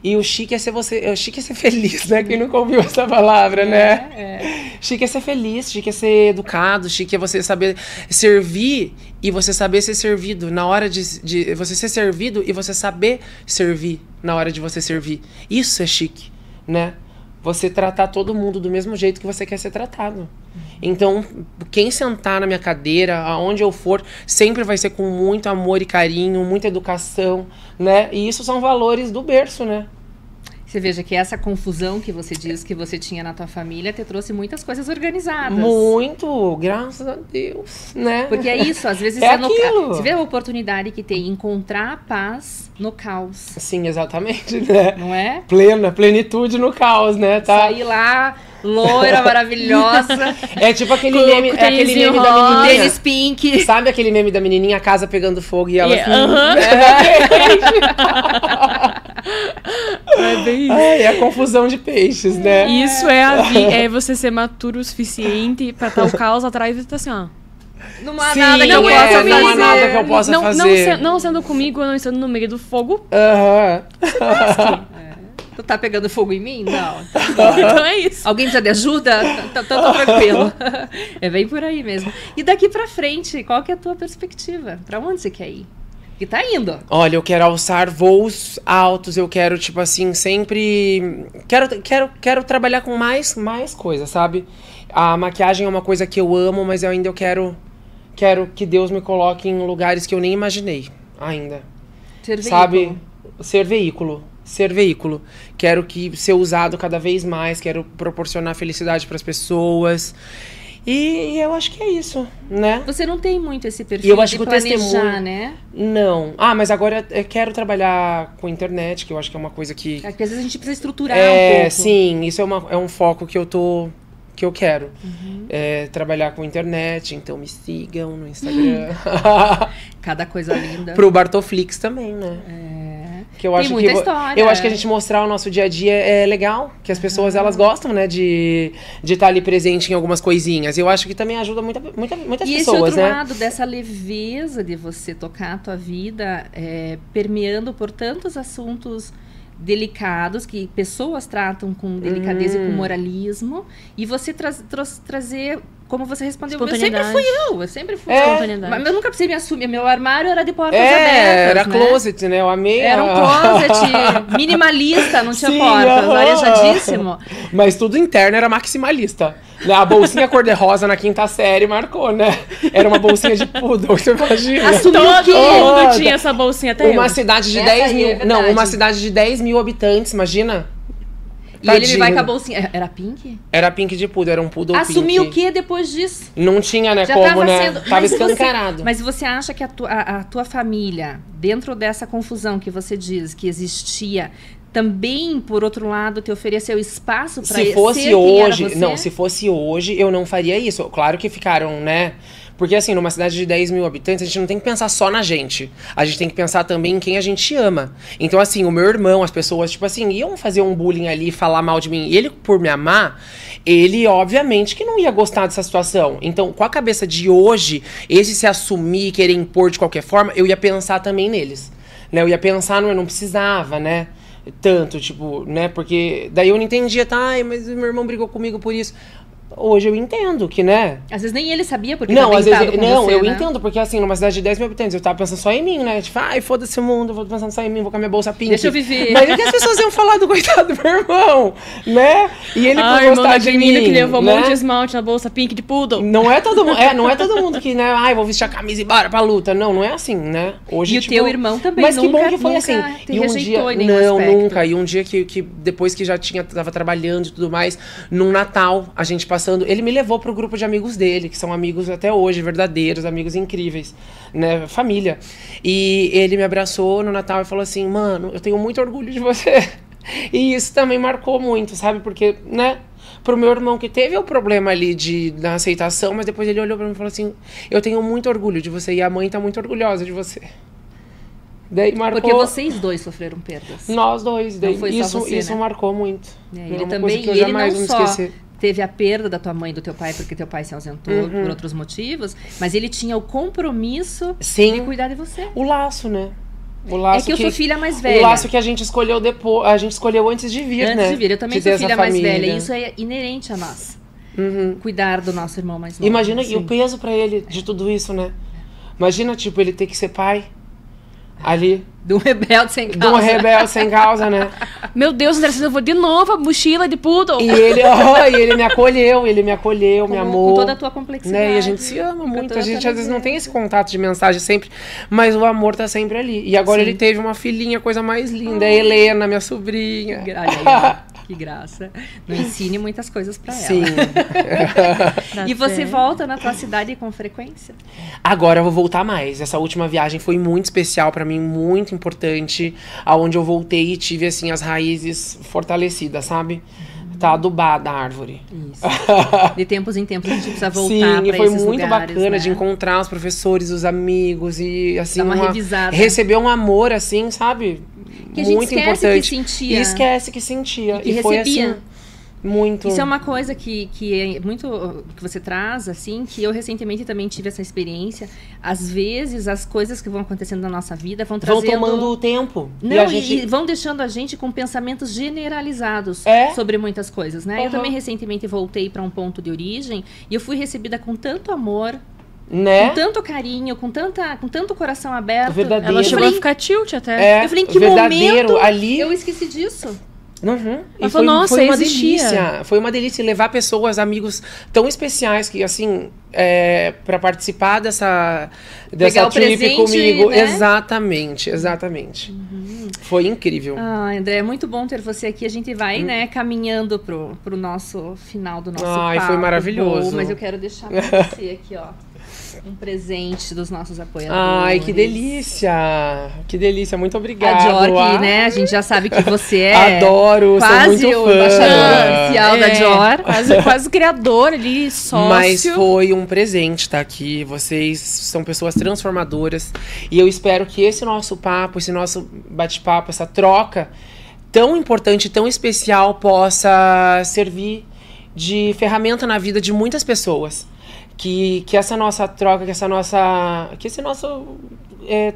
e o chique é ser o chique é ser feliz, né? Quem nunca ouviu essa palavra, né? Chique é ser feliz, chique é ser educado, chique é você saber servir e você saber ser servido na hora de você ser servido e você saber servir na hora de você servir. Isso é chique, né? Você tratar todo mundo do mesmo jeito que você quer ser tratado. Então, quem sentar na minha cadeira, aonde eu for, sempre vai ser com muito amor e carinho, muita educação, né? E isso são valores do berço, né? Você veja que essa confusão que você diz que você tinha na tua família te trouxe muitas coisas organizadas. Muito, graças a Deus, né? Porque é isso, às vezes você vê a oportunidade que tem encontrar a paz no caos. Sim, exatamente, né? Não é? Plenitude no caos, né? Tá? Sair lá, loira, maravilhosa. É tipo aquele meme da menininha. Tênis pink. Sabe aquele meme da menininha, a casa pegando fogo e ela assim... É bem isso. Ai, é a confusão de peixes, né? Isso é você ser maturo o suficiente pra estar o caos atrás e tá assim, ó. Não há Sim, nada que eu não possa é, fazer. não há nada que eu possa fazer. Não sendo comigo, eu não estando no meio do fogo. Aham. Tu tá pegando fogo em mim? Não. Então é isso. Alguém precisa de ajuda? Tô tranquilo. É bem por aí mesmo. E daqui pra frente, qual que é a tua perspectiva? Pra onde você quer ir? Que tá indo. Olha, eu quero alçar voos altos, eu quero, tipo assim, sempre... Quero trabalhar com mais coisas, sabe? A maquiagem é uma coisa que eu amo, mas eu quero que Deus me coloque em lugares que eu nem imaginei ainda. Ser Sabe? veículo. Ser veículo. Quero ser usado cada vez mais, quero proporcionar felicidade pras pessoas. E eu acho que é isso, né? Você não tem muito esse E perfil eu acho de que o planejar, testemunho... né? Não. Ah, mas agora eu quero trabalhar com internet, que eu acho que é uma coisa que... Porque às vezes a gente precisa estruturar um pouco. Sim, isso é um foco que eu quero. Trabalhar com internet, então me sigam no Instagram. Cada coisa linda. Pro Bartoflix também, né? Que eu Tem acho muita que história. Eu acho que a gente mostrar o nosso dia a dia é legal, que as pessoas elas gostam, né, de estar ali presente em algumas coisinhas. Eu acho que também ajuda muitas E esse pessoas, outro né? lado dessa leveza de você tocar a tua vida, permeando por tantos assuntos delicados que pessoas tratam com delicadeza e com moralismo, e você trazer, como você respondeu, eu sempre fui Espontaneidade. mas eu nunca precisei me assumir, meu armário era de portas Era abertas, né? closet, né? Eu amei. Era um closet minimalista, não tinha Sim, portas, aham. arejadíssimo. Mas tudo interno era maximalista. A bolsinha cor-de-rosa na quinta série marcou, né? Era uma bolsinha de poodle, você imagina? Assumiu o quê? Todo mundo tinha essa bolsinha até Uma eu. cidade de Essa 10 aí mil... é não, verdade. uma cidade de 10 mil habitantes, imagina? E ele me Tadinho. vai com a bolsinha. Era pink? Era pink de poodle, era um poodle Assumiu o pink. quê depois disso? Não tinha, né, Já como, tava né? sendo... Tava Mas escancarado. Mas você acha que a tua família, dentro dessa confusão que você diz que existia, também, por outro lado, te ofereceu espaço para Se fosse hoje... Não, se fosse hoje, eu não faria isso. Claro que ficaram, né... Porque, assim, numa cidade de 10 mil habitantes, a gente não tem que pensar só na gente. A gente tem que pensar também em quem a gente ama. Então, assim, o meu irmão, as pessoas, tipo assim, iam fazer um bullying ali e falar mal de mim. E ele, por me amar, ele, obviamente, que não ia gostar dessa situação. Então, com a cabeça de hoje, esse se assumir e querer impor de qualquer forma, eu ia pensar também neles. Né? Eu ia pensar, eu não precisava, né? Tanto, tipo, né? Porque daí eu não entendia, mas o meu irmão brigou comigo por isso. Hoje eu entendo que, né? Às vezes nem ele sabia, porque Não, tá às vezes. deitado com Não, você, eu né? entendo, porque assim, numa cidade de 10 mil habitantes, eu tava pensando só em mim, né? Tipo, foda-se o mundo, eu vou pensando só em mim, vou com a minha bolsa pink. Deixa eu viver. Mas o que as pessoas iam falar do coitado do meu irmão, né? E ele por irmão gostar da de menina mim, que levou né? um monte de esmalte na bolsa pink de poodle. Não é todo mundo, não é todo mundo que, né? Vou vestir a camisa e bora pra luta. Não é assim, né? Hoje, E o teu irmão também mas que nunca, bom que foi nunca assim. te E um rejeitou dia, em nenhum não, aspecto. nunca. E um dia que depois que já tava trabalhando e tudo mais, num Natal, a gente passando, ele me levou pro grupo de amigos dele, que são amigos até hoje, verdadeiros, amigos incríveis, né? Família. E ele me abraçou no Natal e falou assim, mano, eu tenho muito orgulho de você. E isso também marcou muito, sabe? Porque, né? Pro meu irmão que teve o problema ali da aceitação, mas depois ele olhou pra mim e falou assim, eu tenho muito orgulho de você e a mãe tá muito orgulhosa de você. Daí marcou... Porque vocês dois sofreram perdas. Nós dois. Daí, Não foi só você, isso né? marcou muito. Ele uma também, coisa que eu e ele jamais não vou me só esquecer. teve a perda da tua mãe e do teu pai, porque teu pai se ausentou por outros motivos, mas ele tinha o compromisso Sim. de cuidar de você. O laço, né? O laço É que eu sou filha mais velha. O laço que a gente escolheu depois, a gente escolheu antes de vir, né? Antes de vir, eu também De ter sou essa filha mais família. velha. E isso é inerente a nós. Cuidar do nosso irmão mais novo. Imagina assim. e o peso pra ele de tudo isso, né? Imagina, tipo, ele ter que ser pai ali, De um rebelde sem de causa. um rebelde sem causa, né? Meu Deus, André, você levou de novo a mochila de poodle. E ele me acolheu, me amou. Com toda a tua complexidade. Né? E a gente se ama com muito. toda A gente tua às vezes não tem leveza. esse contato de mensagem sempre, mas o amor tá sempre ali. E agora ele teve uma filhinha, coisa mais linda, a Helena, minha sobrinha. Olha aí, ó, que graça. Não ensine muitas coisas pra ela. Sim. E você volta na tua cidade com frequência? Agora eu vou voltar mais. Essa última viagem foi muito especial pra mim, muito importante, aonde eu voltei e tive assim as raízes fortalecidas, sabe? tá adubada a árvore. Isso. De tempos em tempos a gente precisa voltar Sim, pra e foi esses muito lugares, bacana né? de encontrar os professores, os amigos e assim Dar uma revisada. receber um amor assim, sabe? Que a gente muito esquece importante. que sentia. E esquece que sentia. E que foi recebia. assim muito. Isso é uma coisa que é muito que você traz, assim, que eu recentemente também tive essa experiência. Às vezes, as coisas que vão acontecendo na nossa vida vão trazendo... Vão tomando o tempo. Não, a gente... e vão deixando a gente com pensamentos generalizados sobre muitas coisas, né? Uhum. Eu também recentemente voltei para um ponto de origem e eu fui recebida com tanto amor, né? com tanto carinho, com tanto coração aberto. Verdadeiro. Ela chegou falei, a ficar tilt até. eu falei, em que verdadeiro, momento ali... eu esqueci disso? Uhum. E Ela falou, nossa, foi uma existia. delícia. Foi uma delícia levar pessoas, amigos tão especiais que, assim, para participar dessa Pegar o trip presente, comigo. né? Exatamente. Foi incrível. Ah, André, é muito bom ter você aqui. A gente vai, né, caminhando pro nosso final do nosso papo. Foi maravilhoso. Bom, mas eu quero deixar pra você aqui, ó, um presente dos nossos apoiadores. Ai, que delícia! Que delícia, muito A obrigado. Dior, que, né, a gente já sabe que você é Adoro, quase sou muito o fã. embaixador oficial da Dior. Quase criador ali, sócio. Mas foi um presente estar aqui. Vocês são pessoas transformadoras. E eu espero que esse nosso papo, esse nosso bate-papo, essa troca tão importante, tão especial, possa servir de ferramenta na vida de muitas pessoas. Que essa nossa troca, que esse nosso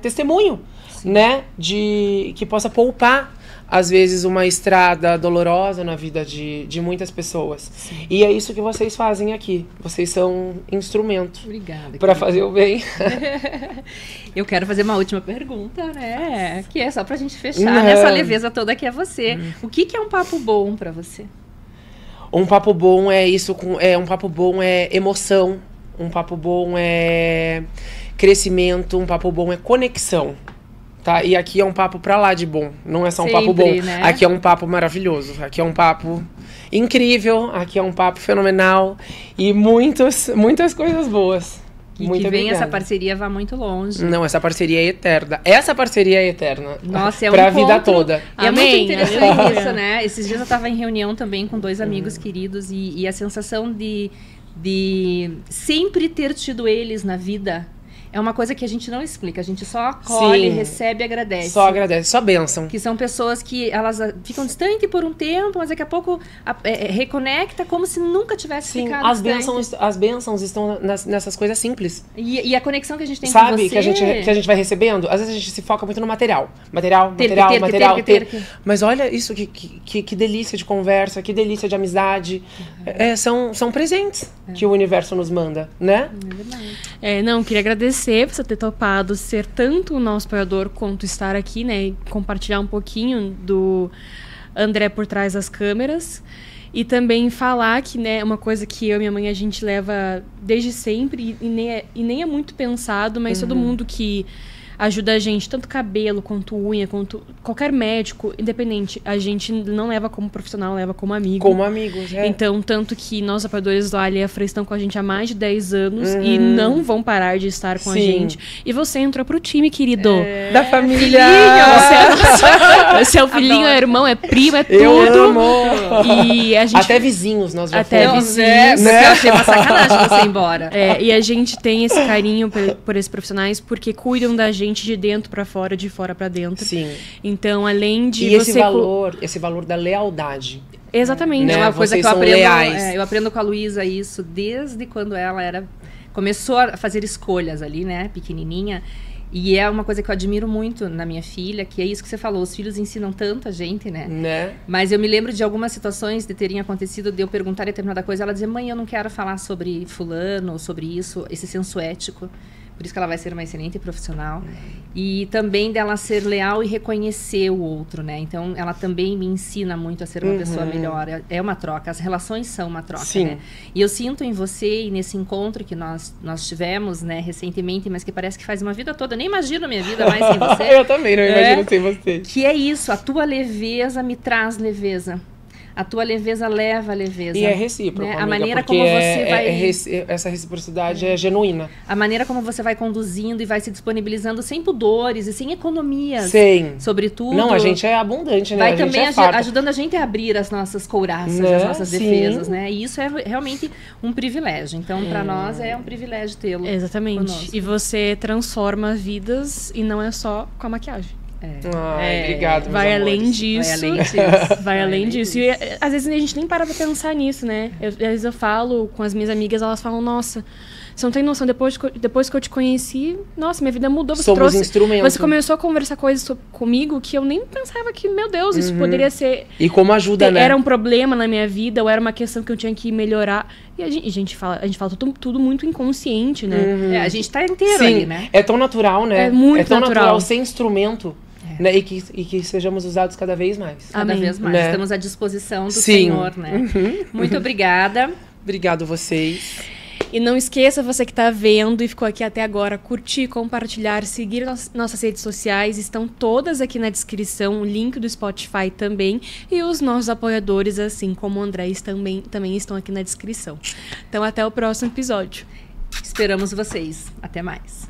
testemunho, né? Que possa poupar, às vezes, uma estrada dolorosa na vida de muitas pessoas. Sim. E é isso que vocês fazem aqui. Vocês são instrumento. Obrigada. Para fazer o bem. Eu quero fazer uma última pergunta, né? Que é só pra gente fechar nessa leveza toda que é você. O que é um papo bom pra você? Um papo bom é isso, um papo bom é emoção, um papo bom é crescimento, um papo bom é conexão, tá? E aqui é um papo pra lá de bom, não é só um papo bom, né? Aqui é um papo maravilhoso, aqui é um papo incrível, aqui é um papo fenomenal e muitas coisas boas. E que vem essa parceria vá muito longe. Não, essa parceria é eterna. Essa parceria é eterna. Nossa, é pra vida toda. É muito interessante isso, né? Esses dias eu estava em reunião também com 2 amigos queridos e a sensação de sempre ter tido eles na vida é uma coisa que a gente não explica. A gente só acolhe, recebe e agradece. Só agradece, só bênção. Que são pessoas que elas ficam distantes por um tempo, mas daqui a pouco reconecta como se nunca tivesse ficado as bênçãos estão nessas coisas simples. E a conexão que a gente tem Sabe, com você... que a gente vai recebendo, às vezes a gente se foca muito no material. Material. Mas olha isso, que delícia de conversa, que delícia de amizade. São presentes que o universo nos manda, né? Não, queria agradecer por você ter topado ser tanto o nosso apoiador quanto estar aqui, né? E compartilhar um pouquinho do André por trás das câmeras. E também falar que, né, uma coisa que eu e minha mãe a gente leva desde sempre e nem é muito pensado, mas todo mundo que ajuda a gente, tanto cabelo, quanto unha, quanto qualquer médico, independente, a gente não leva como profissional, leva como amigo. Como amigos, Então, tanto que nossos apoiadores do Ali e a Frei estão com a gente há mais de 10 anos e não vão parar de estar com a gente. E você entrou pro time, querido. Da família! Você é o filhinho, é irmão, é primo, é tudo. Eu amo! E a gente... Até vizinhos nós já Até fomos. vizinhos. Né? Eu achei uma sacanagem você ir embora. E a gente tem esse carinho por esses profissionais porque cuidam da gente de dentro pra fora, de fora pra dentro. Sim. Então, além de e você... esse valor da lealdade. Exatamente. É uma coisa que eu aprendo, leais. Eu aprendo com a Luísa isso desde quando ela começou a fazer escolhas ali, né, pequenininha. E é uma coisa que eu admiro muito na minha filha, que é isso que você falou, os filhos ensinam tanto a gente, né? Mas eu me lembro de algumas situações de terem acontecido, de eu perguntar determinada coisa, ela dizer, mãe, eu não quero falar sobre fulano, sobre isso, esse senso ético. Por isso que ela vai ser uma excelente profissional. E também dela ser leal e reconhecer o outro, né? Então, ela também me ensina muito a ser uma pessoa melhor. É uma troca. As relações são uma troca, né? E eu sinto em você, e nesse encontro que nós tivemos, né, recentemente, mas que parece que faz uma vida toda. Eu nem imagino a minha vida mais sem você. Eu também não imagino sem você. Que é isso. A tua leveza me traz leveza. A tua leveza leva a leveza. E é recíproco, né? amiga, A maneira porque como você vai... essa reciprocidade é genuína. A maneira como você vai conduzindo e vai se disponibilizando sem pudores e sem economias. Sim. Sobretudo. Não, a gente é abundante, né? Vai a gente também é farta. ajudando a gente a abrir as nossas couraças, Né? as nossas Sim. defesas, né? E isso é realmente um privilégio. Então, para nós é um privilégio tê-lo. Exatamente. conosco. E você transforma vidas e não é só com a maquiagem. Ai, obrigado, meus Vai amores. além disso. Vai além disso. Vai além disso. E às vezes a gente nem para pra pensar nisso, né? Às vezes eu falo com as minhas amigas, elas falam, nossa, você não tem noção, depois que eu te conheci, nossa, minha vida mudou. Você Somos trouxe. instrumento. Você começou a conversar coisas comigo que eu nem pensava que, meu Deus, isso poderia ser. E como ajuda, né? Era um problema na minha vida, ou era uma questão que eu tinha que melhorar. E a gente fala tudo muito inconsciente, né? A gente tá inteiro Sim, ali, né? é tão natural, né? É muito tão natural. ser instrumento. Né? E que sejamos usados cada vez mais. Cada Amém. vez mais. Né? Estamos à disposição do Sim. Senhor, né? Muito obrigada. Obrigado vocês. E não esqueça, você que está vendo e ficou aqui até agora, curtir, compartilhar, seguir nossas redes sociais. Estão todas aqui na descrição, o link do Spotify também. E os nossos apoiadores, assim como o André, também estão aqui na descrição. Então, até o próximo episódio. Esperamos vocês. Até mais.